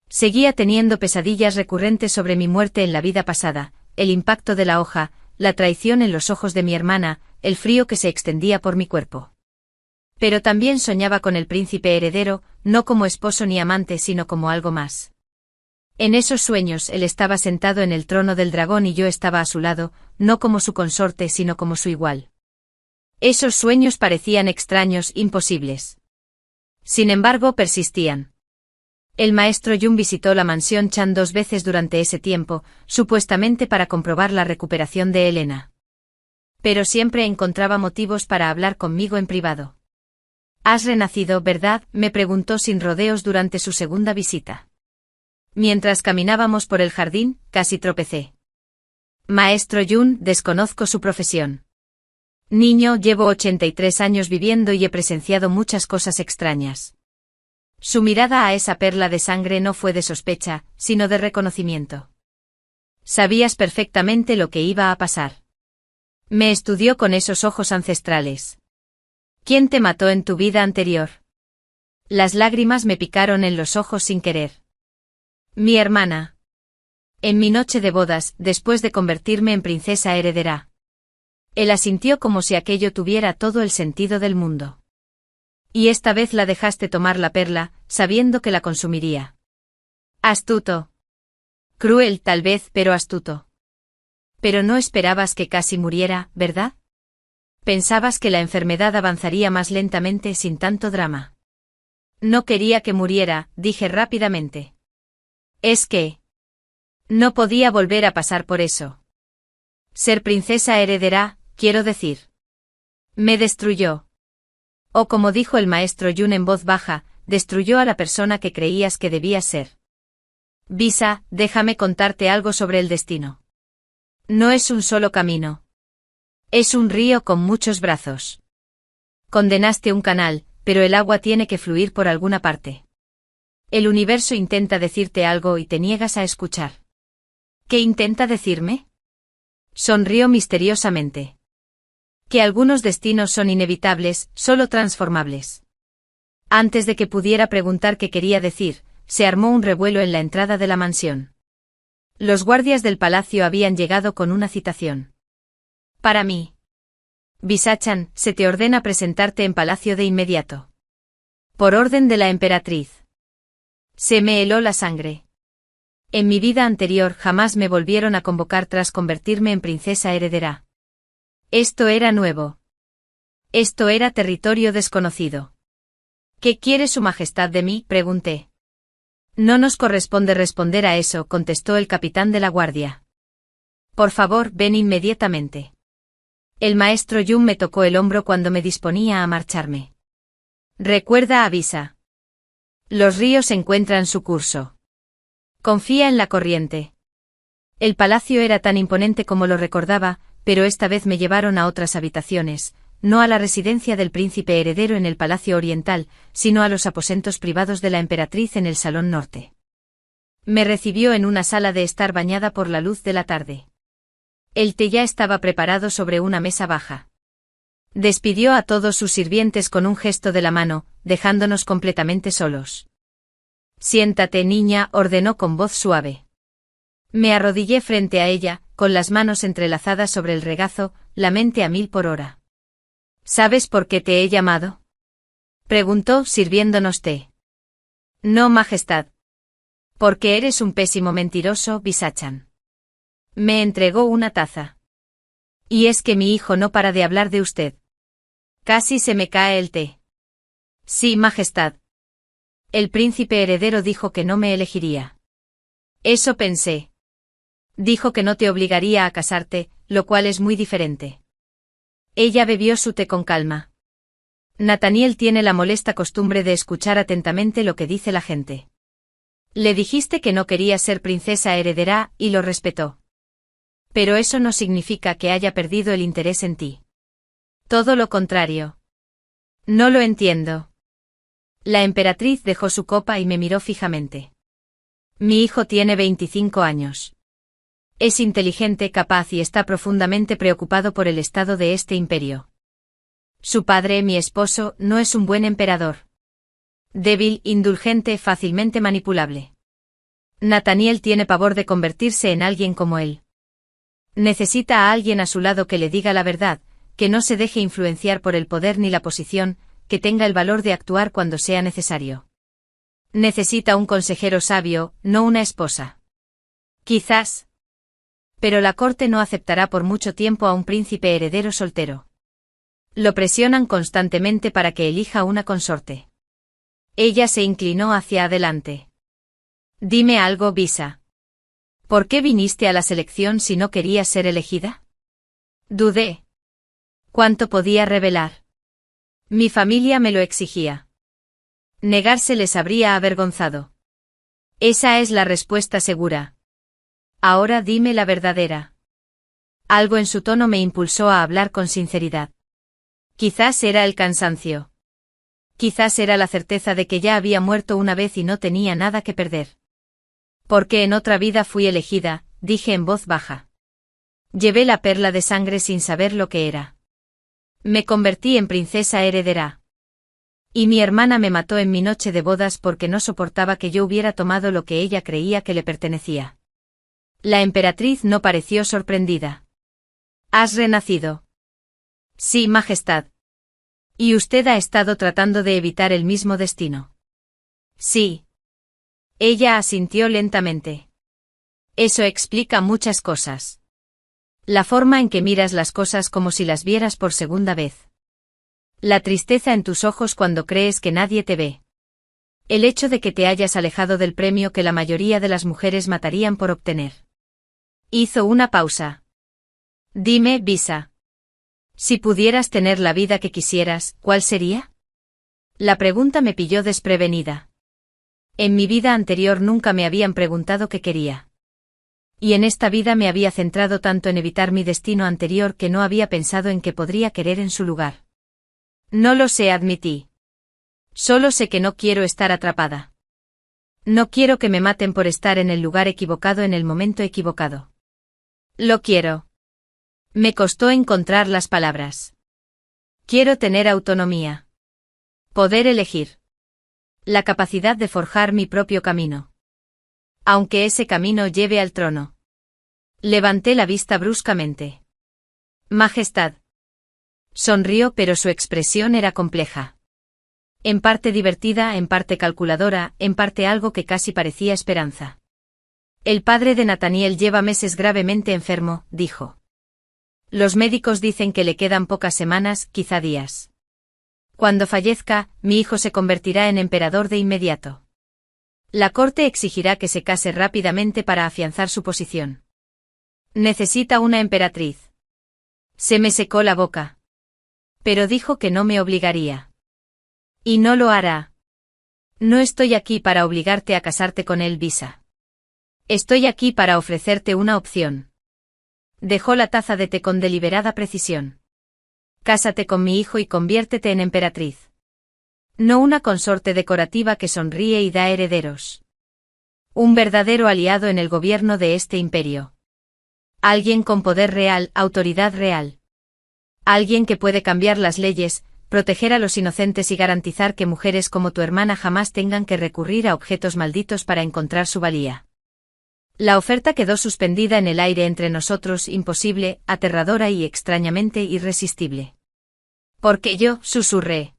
Seguía teniendo pesadillas recurrentes sobre mi muerte en la vida pasada, el impacto de la hoja, la traición en los ojos de mi hermana, el frío que se extendía por mi cuerpo. Pero también soñaba con el príncipe heredero, no como esposo ni amante sino como algo más. En esos sueños él estaba sentado en el trono del dragón y yo estaba a su lado, no como su consorte sino como su igual. Esos sueños parecían extraños, imposibles. Sin embargo, persistían. El maestro Yun visitó la mansión Chan 2 veces durante ese tiempo, supuestamente para comprobar la recuperación de Elena. Pero siempre encontraba motivos para hablar conmigo en privado. «Has renacido, ¿verdad?», me preguntó sin rodeos durante su segunda visita. Mientras caminábamos por el jardín, casi tropecé. «Maestro Yun, desconozco su profesión. Niño, llevo 83 años viviendo y he presenciado muchas cosas extrañas». Su mirada a esa perla de sangre no fue de sospecha, sino de reconocimiento. Sabías perfectamente lo que iba a pasar. Me estudió con esos ojos ancestrales. ¿Quién te mató en tu vida anterior? Las lágrimas me picaron en los ojos sin querer. Mi hermana. En mi noche de bodas, después de convertirme en princesa heredera. Él asintió como si aquello tuviera todo el sentido del mundo. Y esta vez la dejaste tomar la perla, sabiendo que la consumiría. Astuto. Cruel tal vez, pero astuto. Pero no esperabas que casi muriera, ¿verdad? Pensabas que la enfermedad avanzaría más lentamente sin tanto drama. No quería que muriera, dije rápidamente. Es que... no podía volver a pasar por eso. Ser princesa heredera, quiero decir. Me destruyó. O como dijo el maestro Yun en voz baja, destruyó a la persona que creías que debías ser. Visa, déjame contarte algo sobre el destino. No es un solo camino. Es un río con muchos brazos. Condenaste un canal, pero el agua tiene que fluir por alguna parte. El universo intenta decirte algo y te niegas a escuchar. ¿Qué intenta decirme? Sonrió misteriosamente. Que algunos destinos son inevitables, solo transformables. Antes de que pudiera preguntar qué quería decir, se armó un revuelo en la entrada de la mansión. Los guardias del palacio habían llegado con una citación. Para mí. Visachan, se te ordena presentarte en palacio de inmediato. Por orden de la emperatriz. Se me heló la sangre. En mi vida anterior jamás me volvieron a convocar tras convertirme en princesa heredera. Esto era nuevo. Esto era territorio desconocido. ¿Qué quiere su majestad de mí?, pregunté. No nos corresponde responder a eso, contestó el capitán de la guardia. Por favor, ven inmediatamente. El maestro Yun me tocó el hombro cuando me disponía a marcharme. Recuerda, avisa. Los ríos encuentran su curso. Confía en la corriente. El palacio era tan imponente como lo recordaba, pero esta vez me llevaron a otras habitaciones, no a la residencia del príncipe heredero en el Palacio Oriental, sino a los aposentos privados de la emperatriz en el Salón Norte. Me recibió en una sala de estar bañada por la luz de la tarde. El té ya estaba preparado sobre una mesa baja. Despidió a todos sus sirvientes con un gesto de la mano, dejándonos completamente solos. Siéntate, niña, ordenó con voz suave. Me arrodillé frente a ella, con las manos entrelazadas sobre el regazo, la mente a 1000 por hora. ¿Sabes por qué te he llamado?, preguntó, sirviéndonos té. No, majestad. Porque eres un pésimo mentiroso, Visachan. Me entregó una taza. Y es que mi hijo no para de hablar de usted. Casi se me cae el té. Sí, majestad. El príncipe heredero dijo que no me elegiría. Eso pensé. Dijo que no te obligaría a casarte, lo cual es muy diferente. Ella bebió su té con calma. Nathaniel tiene la molesta costumbre de escuchar atentamente lo que dice la gente. Le dijiste que no quería ser princesa heredera, y lo respetó. Pero eso no significa que haya perdido el interés en ti. Todo lo contrario. No lo entiendo. La emperatriz dejó su copa y me miró fijamente. Mi hijo tiene 25 años. Es inteligente, capaz y está profundamente preocupado por el estado de este imperio. Su padre, mi esposo, no es un buen emperador. Débil, indulgente, fácilmente manipulable. Nathaniel tiene pavor de convertirse en alguien como él. Necesita a alguien a su lado que le diga la verdad, que no se deje influenciar por el poder ni la posición, que tenga el valor de actuar cuando sea necesario. Necesita un consejero sabio, no una esposa. Quizás. Pero la corte no aceptará por mucho tiempo a un príncipe heredero soltero. Lo presionan constantemente para que elija una consorte. Ella se inclinó hacia adelante. Dime algo, Visa. ¿Por qué viniste a la selección si no querías ser elegida? Dudé. ¿Cuánto podía revelar? Mi familia me lo exigía. Negarse les habría avergonzado. Esa es la respuesta segura. Ahora dime la verdadera. Algo en su tono me impulsó a hablar con sinceridad. Quizás era el cansancio. Quizás era la certeza de que ya había muerto una vez y no tenía nada que perder. Porque en otra vida fui elegida, dije en voz baja. Llevé la perla de sangre sin saber lo que era. Me convertí en princesa heredera. Y mi hermana me mató en mi noche de bodas porque no soportaba que yo hubiera tomado lo que ella creía que le pertenecía. La emperatriz no pareció sorprendida. ¿Has renacido? Sí, Majestad. ¿Y usted ha estado tratando de evitar el mismo destino? Sí. Ella asintió lentamente. Eso explica muchas cosas. La forma en que miras las cosas como si las vieras por segunda vez. La tristeza en tus ojos cuando crees que nadie te ve. El hecho de que te hayas alejado del premio que la mayoría de las mujeres matarían por obtener. Hizo una pausa. Dime, Visa. Si pudieras tener la vida que quisieras, ¿cuál sería? La pregunta me pilló desprevenida. En mi vida anterior nunca me habían preguntado qué quería. Y en esta vida me había centrado tanto en evitar mi destino anterior que no había pensado en qué podría querer en su lugar. No lo sé, admití. Solo sé que no quiero estar atrapada. No quiero que me maten por estar en el lugar equivocado en el momento equivocado. Lo quiero. Me costó encontrar las palabras. Quiero tener autonomía. Poder elegir. La capacidad de forjar mi propio camino. Aunque ese camino lleve al trono. Levanté la vista bruscamente. Majestad. Sonrió, pero su expresión era compleja. En parte divertida, en parte calculadora, en parte algo que casi parecía esperanza. El padre de Nathaniel lleva meses gravemente enfermo, dijo. Los médicos dicen que le quedan pocas semanas, quizá días. Cuando fallezca, mi hijo se convertirá en emperador de inmediato. La corte exigirá que se case rápidamente para afianzar su posición. Necesita una emperatriz. Se me secó la boca. Pero dijo que no me obligaría. Y no lo hará. No estoy aquí para obligarte a casarte con él, Visa. Estoy aquí para ofrecerte una opción. Dejó la taza de té con deliberada precisión. Cásate con mi hijo y conviértete en emperatriz. No una consorte decorativa que sonríe y da herederos. Un verdadero aliado en el gobierno de este imperio. Alguien con poder real, autoridad real. Alguien que puede cambiar las leyes, proteger a los inocentes y garantizar que mujeres como tu hermana jamás tengan que recurrir a objetos malditos para encontrar su valía. La oferta quedó suspendida en el aire entre nosotros, imposible, aterradora y extrañamente irresistible. Porque yo, susurré.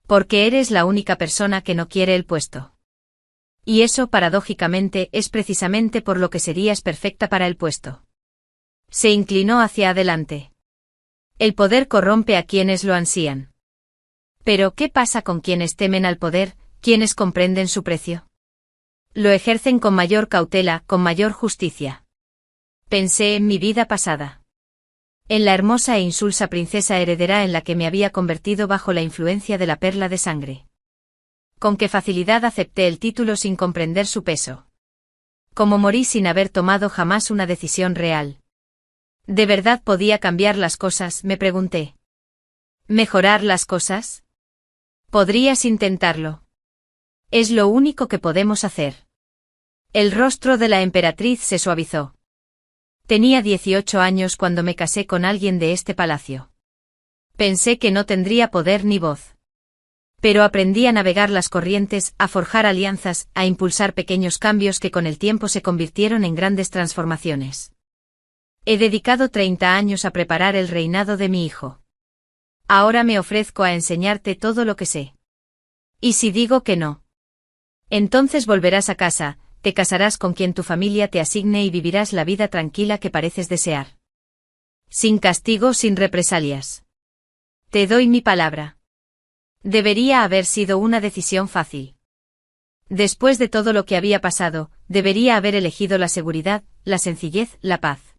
Porque eres la única persona que no quiere el puesto. Y eso, paradójicamente, es precisamente por lo que serías perfecta para el puesto. Se inclinó hacia adelante. El poder corrompe a quienes lo ansían. Pero, ¿qué pasa con quienes temen al poder, quienes comprenden su precio? Lo ejercen con mayor cautela, con mayor justicia. Pensé en mi vida pasada. En la hermosa e insulsa princesa heredera en la que me había convertido bajo la influencia de la perla de sangre. Con qué facilidad acepté el título sin comprender su peso. Cómo morí sin haber tomado jamás una decisión real. ¿De verdad podía cambiar las cosas?, me pregunté. ¿Mejorar las cosas? Podrías intentarlo. Es lo único que podemos hacer. El rostro de la emperatriz se suavizó. Tenía 18 años cuando me casé con alguien de este palacio. Pensé que no tendría poder ni voz. Pero aprendí a navegar las corrientes, a forjar alianzas, a impulsar pequeños cambios que con el tiempo se convirtieron en grandes transformaciones. He dedicado 30 años a preparar el reinado de mi hijo. Ahora me ofrezco a enseñarte todo lo que sé. ¿Y si digo que no? Entonces volverás a casa, te casarás con quien tu familia te asigne y vivirás la vida tranquila que pareces desear. Sin castigo, sin represalias. Te doy mi palabra. Debería haber sido una decisión fácil. Después de todo lo que había pasado, debería haber elegido la seguridad, la sencillez, la paz.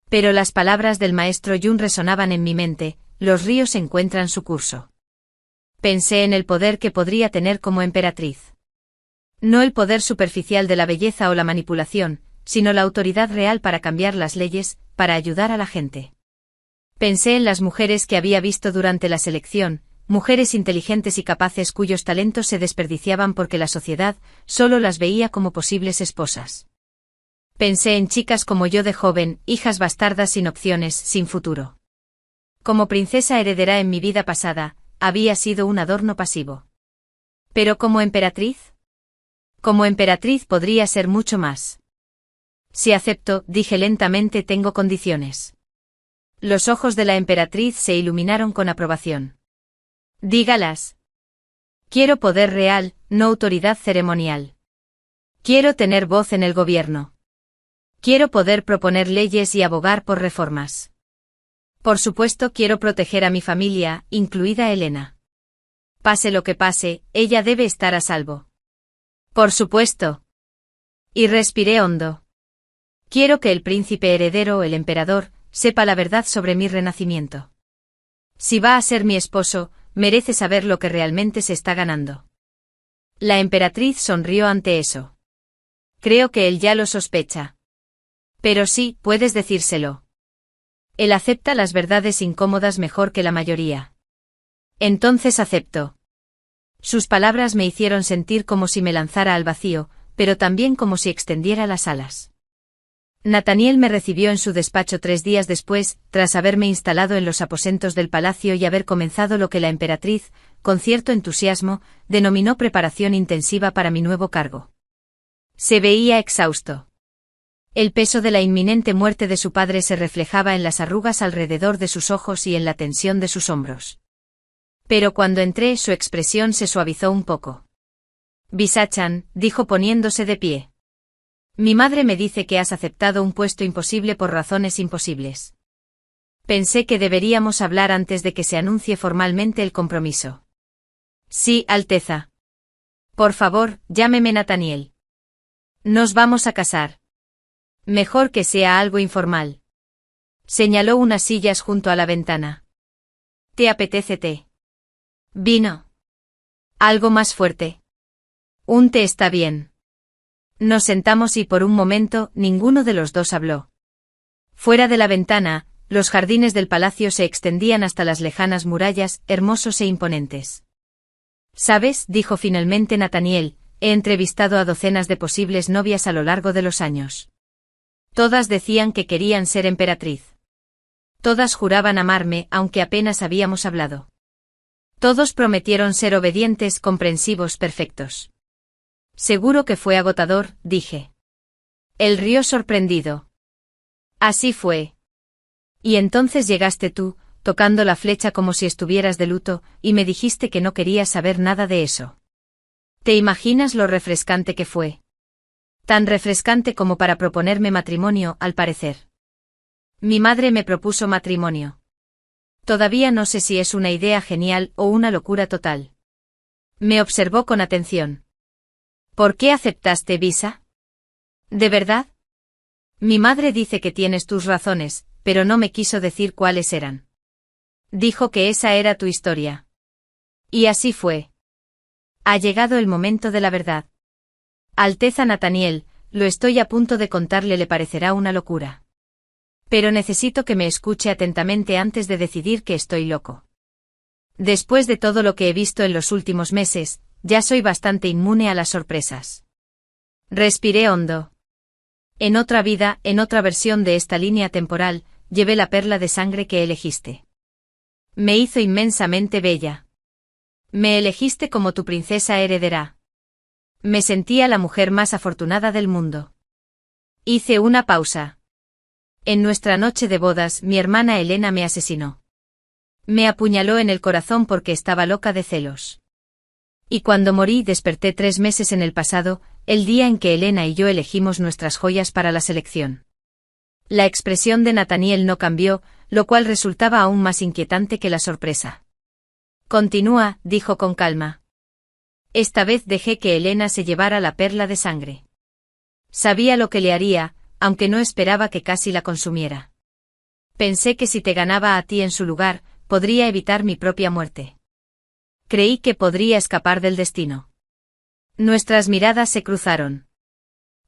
Pero las palabras del maestro Yun resonaban en mi mente, los ríos encuentran su curso. Pensé en el poder que podría tener como emperatriz. No el poder superficial de la belleza o la manipulación, sino la autoridad real para cambiar las leyes, para ayudar a la gente. Pensé en las mujeres que había visto durante la selección, mujeres inteligentes y capaces cuyos talentos se desperdiciaban porque la sociedad solo las veía como posibles esposas. Pensé en chicas como yo de joven, hijas bastardas sin opciones, sin futuro. Como princesa heredera en mi vida pasada, había sido un adorno pasivo. Pero como emperatriz podría ser mucho más. Si acepto, dije lentamente, tengo condiciones. Los ojos de la emperatriz se iluminaron con aprobación. Dígalas. Quiero poder real, no autoridad ceremonial. Quiero tener voz en el gobierno. Quiero poder proponer leyes y abogar por reformas. Por supuesto, quiero proteger a mi familia, incluida Elena. Pase lo que pase, ella debe estar a salvo. Por supuesto. Y respiré hondo. Quiero que el príncipe heredero o el emperador sepa la verdad sobre mi renacimiento. Si va a ser mi esposo, merece saber lo que realmente se está ganando. La emperatriz sonrió ante eso. Creo que él ya lo sospecha. Pero sí, puedes decírselo. Él acepta las verdades incómodas mejor que la mayoría. Entonces acepto. Sus palabras me hicieron sentir como si me lanzara al vacío, pero también como si extendiera las alas. Nathaniel me recibió en su despacho 3 días después, tras haberme instalado en los aposentos del palacio y haber comenzado lo que la emperatriz, con cierto entusiasmo, denominó preparación intensiva para mi nuevo cargo. Se veía exhausto. El peso de la inminente muerte de su padre se reflejaba en las arrugas alrededor de sus ojos y en la tensión de sus hombros. Pero cuando entré, su expresión se suavizó un poco. Visachan, dijo poniéndose de pie. Mi madre me dice que has aceptado un puesto imposible por razones imposibles. Pensé que deberíamos hablar antes de que se anuncie formalmente el compromiso. Sí, Alteza. Por favor, llámeme Nathaniel. Nos vamos a casar. Mejor que sea algo informal. Señaló unas sillas junto a la ventana. ¿Te apetece té? Vino. Algo más fuerte. Un té está bien. Nos sentamos y por un momento ninguno de los dos habló. Fuera de la ventana, los jardines del palacio se extendían hasta las lejanas murallas, hermosos e imponentes. ¿Sabes?, dijo finalmente Nathaniel, he entrevistado a docenas de posibles novias a lo largo de los años. Todas decían que querían ser emperatriz. Todas juraban amarme, aunque apenas habíamos hablado. Todos prometieron ser obedientes, comprensivos, perfectos. Seguro que fue agotador, dije. Él rió sorprendido. Así fue. Y entonces llegaste tú, tocando la flecha como si estuvieras de luto, y me dijiste que no querías saber nada de eso. ¿Te imaginas lo refrescante que fue? Tan refrescante como para proponerme matrimonio, al parecer. Mi madre me propuso matrimonio. Todavía no sé si es una idea genial o una locura total. Me observó con atención. ¿Por qué aceptaste, Visa? ¿De verdad? Mi madre dice que tienes tus razones, pero no me quiso decir cuáles eran. Dijo que esa era tu historia. Y así fue. Ha llegado el momento de la verdad. Alteza Nathaniel, lo estoy a punto de contarle, le parecerá una locura. Pero necesito que me escuche atentamente antes de decidir que estoy loco. Después de todo lo que he visto en los últimos meses, ya soy bastante inmune a las sorpresas. Respiré hondo. En otra vida, en otra versión de esta línea temporal, llevé la perla de sangre que elegiste. Me hizo inmensamente bella. Me elegiste como tu princesa heredera. Me sentía la mujer más afortunada del mundo. Hice una pausa. En nuestra noche de bodas, mi hermana Elena me asesinó. Me apuñaló en el corazón porque estaba loca de celos. Y cuando morí desperté 3 meses en el pasado, el día en que Elena y yo elegimos nuestras joyas para la selección. La expresión de Nathaniel no cambió, lo cual resultaba aún más inquietante que la sorpresa. Continúa, dijo con calma. Esta vez dejé que Elena se llevara la perla de sangre. Sabía lo que le haría, aunque no esperaba que casi la consumiera. Pensé que si te ganaba a ti en su lugar, podría evitar mi propia muerte. Creí que podría escapar del destino. Nuestras miradas se cruzaron.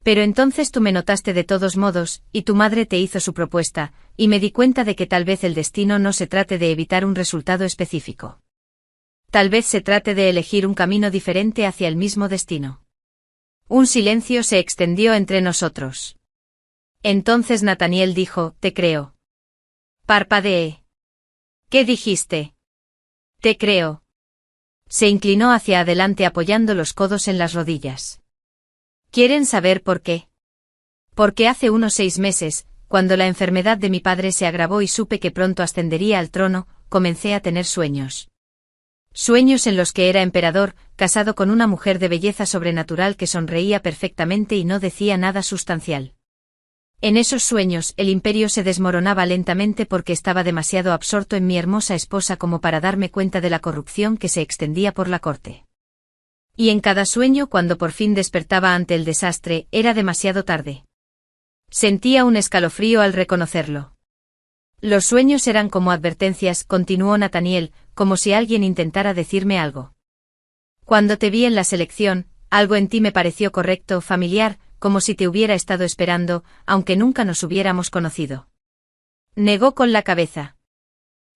Pero entonces tú me notaste de todos modos, y tu madre te hizo su propuesta, y me di cuenta de que tal vez el destino no se trate de evitar un resultado específico. Tal vez se trate de elegir un camino diferente hacia el mismo destino. Un silencio se extendió entre nosotros. Entonces Nathaniel dijo, te creo. Parpadeé. ¿Qué dijiste? Te creo. Se inclinó hacia adelante apoyando los codos en las rodillas. ¿Quieren saber por qué? Porque hace unos 6 meses, cuando la enfermedad de mi padre se agravó y supe que pronto ascendería al trono, comencé a tener sueños. Sueños en los que era emperador, casado con una mujer de belleza sobrenatural que sonreía perfectamente y no decía nada sustancial. En esos sueños el imperio se desmoronaba lentamente porque estaba demasiado absorto en mi hermosa esposa como para darme cuenta de la corrupción que se extendía por la corte. Y en cada sueño cuando por fin despertaba ante el desastre, era demasiado tarde. Sentía un escalofrío al reconocerlo. Los sueños eran como advertencias, continuó Nathaniel, como si alguien intentara decirme algo. Cuando te vi en la selección, algo en ti me pareció correcto, familiar, como si te hubiera estado esperando, aunque nunca nos hubiéramos conocido. Negó con la cabeza.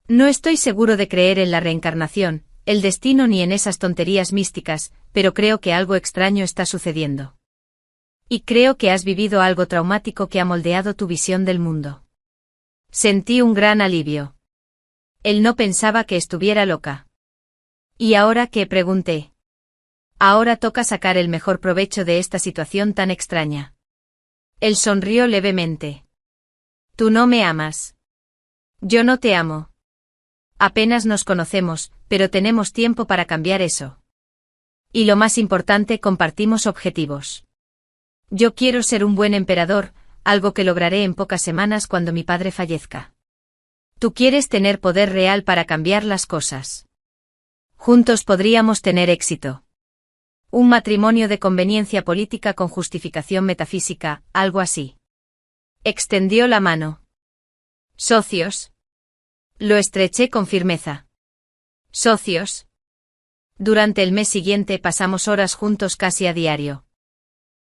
No estoy seguro de creer en la reencarnación, el destino ni en esas tonterías místicas, pero creo que algo extraño está sucediendo. Y creo que has vivido algo traumático que ha moldeado tu visión del mundo. Sentí un gran alivio. Él no pensaba que estuviera loca. ¿Y ahora qué? Pregunté. Ahora toca sacar el mejor provecho de esta situación tan extraña. Él sonrió levemente. Tú no me amas. Yo no te amo. Apenas nos conocemos, pero tenemos tiempo para cambiar eso. Y lo más importante, compartimos objetivos. Yo quiero ser un buen emperador, algo que lograré en pocas semanas cuando mi padre fallezca. Tú quieres tener poder real para cambiar las cosas. Juntos podríamos tener éxito. Un matrimonio de conveniencia política con justificación metafísica, algo así. Extendió la mano. ¿Socios? Lo estreché con firmeza. ¿Socios? Durante el mes siguiente pasamos horas juntos casi a diario.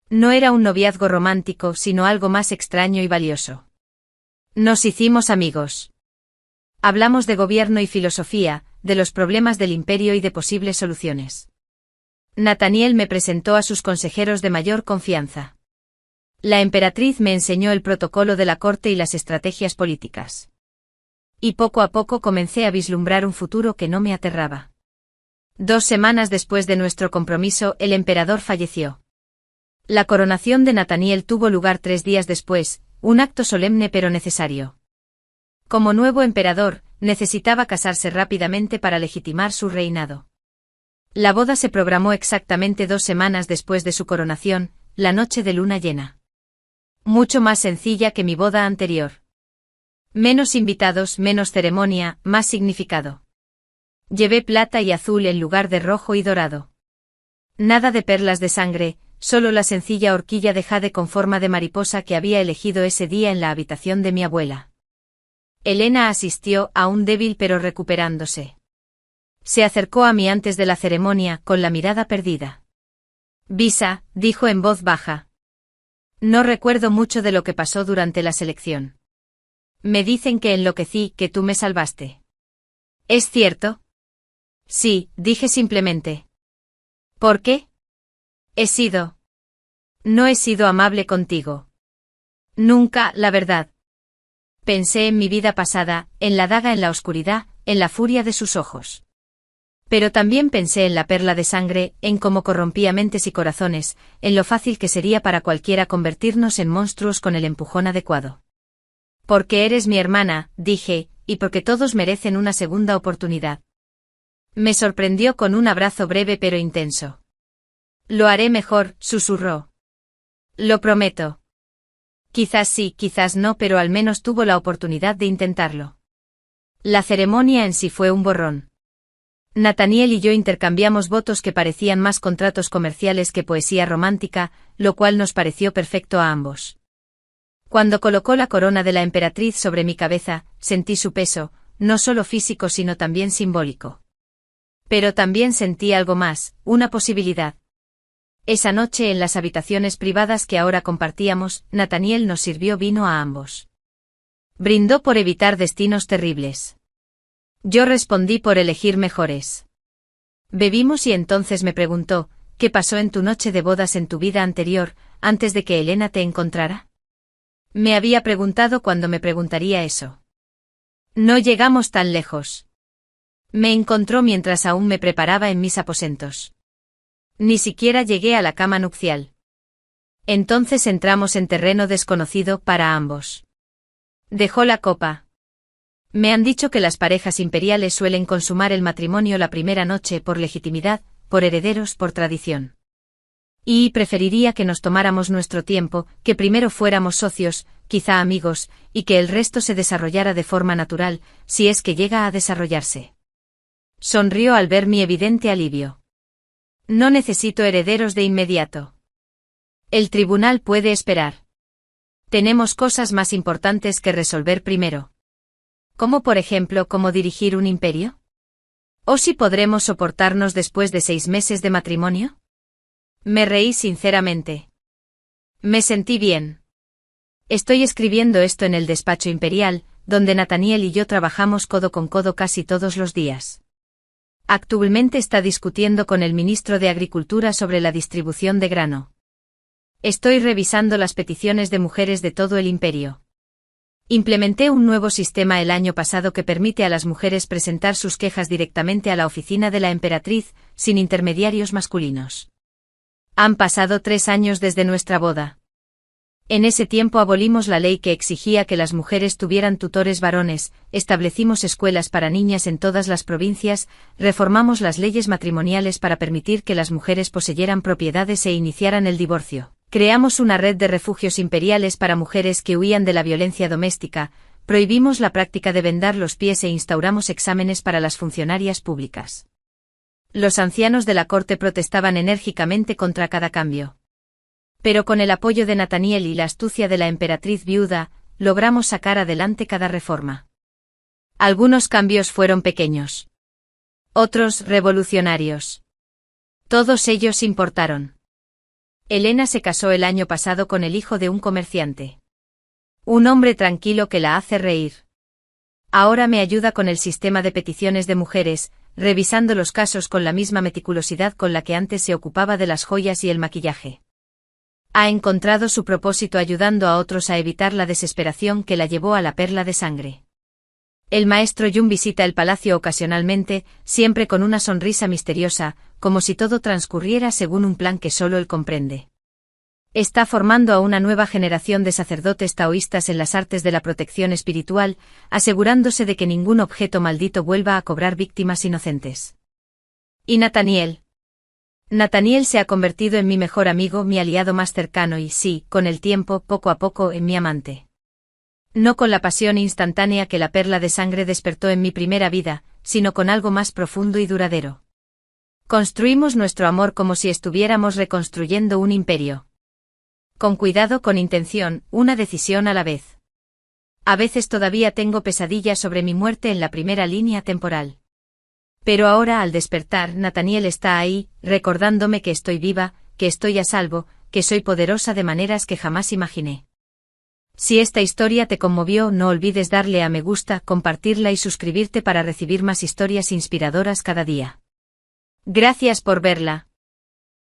No era un noviazgo romántico, sino algo más extraño y valioso. Nos hicimos amigos. Hablamos de gobierno y filosofía, de los problemas del imperio y de posibles soluciones. Nathaniel me presentó a sus consejeros de mayor confianza. La emperatriz me enseñó el protocolo de la corte y las estrategias políticas. Y poco a poco comencé a vislumbrar un futuro que no me aterraba. 2 semanas después de nuestro compromiso, el emperador falleció. La coronación de Nathaniel tuvo lugar 3 días después, un acto solemne pero necesario. Como nuevo emperador, necesitaba casarse rápidamente para legitimar su reinado. La boda se programó exactamente 2 semanas después de su coronación, la noche de luna llena. Mucho más sencilla que mi boda anterior. Menos invitados, menos ceremonia, más significado. Llevé plata y azul en lugar de rojo y dorado. Nada de perlas de sangre, solo la sencilla horquilla de jade con forma de mariposa que había elegido ese día en la habitación de mi abuela. Elena asistió, aún débil pero recuperándose. Se acercó a mí antes de la ceremonia, con la mirada perdida. Visa, dijo en voz baja. No recuerdo mucho de lo que pasó durante la selección. Me dicen que enloquecí, que tú me salvaste. ¿Es cierto? Sí, dije simplemente. ¿Por qué? No he sido amable contigo. Nunca, la verdad. Pensé en mi vida pasada, en la daga en la oscuridad, en la furia de sus ojos. Pero también pensé en la perla de sangre, en cómo corrompía mentes y corazones, en lo fácil que sería para cualquiera convertirnos en monstruos con el empujón adecuado. Porque eres mi hermana, dije, y porque todos merecen una segunda oportunidad. Me sorprendió con un abrazo breve pero intenso. Lo haré mejor, susurró. Lo prometo. Quizás sí, quizás no, pero al menos tuvo la oportunidad de intentarlo. La ceremonia en sí fue un borrón. Nathaniel y yo intercambiamos votos que parecían más contratos comerciales que poesía romántica, lo cual nos pareció perfecto a ambos. Cuando colocó la corona de la emperatriz sobre mi cabeza, sentí su peso, no solo físico sino también simbólico. Pero también sentí algo más, una posibilidad. Esa noche en las habitaciones privadas que ahora compartíamos, Nathaniel nos sirvió vino a ambos. Brindó por evitar destinos terribles. Yo respondí por elegir mejores. Bebimos y entonces me preguntó, ¿qué pasó en tu noche de bodas en tu vida anterior, antes de que Elena te encontrara? Me había preguntado cuándo me preguntaría eso. No llegamos tan lejos. Me encontró mientras aún me preparaba en mis aposentos. Ni siquiera llegué a la cama nupcial. Entonces entramos en terreno desconocido para ambos. Dejó la copa. Me han dicho que las parejas imperiales suelen consumar el matrimonio la primera noche por legitimidad, por herederos, por tradición. Y preferiría que nos tomáramos nuestro tiempo, que primero fuéramos socios, quizá amigos, y que el resto se desarrollara de forma natural, si es que llega a desarrollarse. Sonrió al ver mi evidente alivio. No necesito herederos de inmediato. El tribunal puede esperar. Tenemos cosas más importantes que resolver primero. ¿Como por ejemplo cómo dirigir un imperio? ¿O si podremos soportarnos después de 6 meses de matrimonio? Me reí sinceramente. Me sentí bien. Estoy escribiendo esto en el despacho imperial, donde Nathaniel y yo trabajamos codo con codo casi todos los días. Actualmente está discutiendo con el ministro de Agricultura sobre la distribución de grano. Estoy revisando las peticiones de mujeres de todo el imperio. Implementé un nuevo sistema el año pasado que permite a las mujeres presentar sus quejas directamente a la oficina de la emperatriz, sin intermediarios masculinos. Han pasado 3 años desde nuestra boda. En ese tiempo abolimos la ley que exigía que las mujeres tuvieran tutores varones, establecimos escuelas para niñas en todas las provincias, reformamos las leyes matrimoniales para permitir que las mujeres poseyeran propiedades e iniciaran el divorcio. Creamos una red de refugios imperiales para mujeres que huían de la violencia doméstica, prohibimos la práctica de vendar los pies e instauramos exámenes para las funcionarias públicas. Los ancianos de la corte protestaban enérgicamente contra cada cambio. Pero con el apoyo de Nathaniel y la astucia de la emperatriz viuda, logramos sacar adelante cada reforma. Algunos cambios fueron pequeños. Otros revolucionarios. Todos ellos importaron. Elena se casó el año pasado con el hijo de un comerciante. Un hombre tranquilo que la hace reír. Ahora me ayuda con el sistema de peticiones de mujeres, revisando los casos con la misma meticulosidad con la que antes se ocupaba de las joyas y el maquillaje. Ha encontrado su propósito ayudando a otros a evitar la desesperación que la llevó a la perla de sangre. El maestro Jung visita el palacio ocasionalmente, siempre con una sonrisa misteriosa, como si todo transcurriera según un plan que solo él comprende. Está formando a una nueva generación de sacerdotes taoístas en las artes de la protección espiritual, asegurándose de que ningún objeto maldito vuelva a cobrar víctimas inocentes. ¿Y Nathaniel? Nathaniel se ha convertido en mi mejor amigo, mi aliado más cercano y sí, con el tiempo, poco a poco, en mi amante. No con la pasión instantánea que la perla de sangre despertó en mi primera vida, sino con algo más profundo y duradero. Construimos nuestro amor como si estuviéramos reconstruyendo un imperio. Con cuidado, con intención, una decisión a la vez. A veces todavía tengo pesadillas sobre mi muerte en la primera línea temporal. Pero ahora al despertar, Nathaniel está ahí, recordándome que estoy viva, que estoy a salvo, que soy poderosa de maneras que jamás imaginé. Si esta historia te conmovió, no olvides darle a me gusta, compartirla y suscribirte para recibir más historias inspiradoras cada día. Gracias por verla.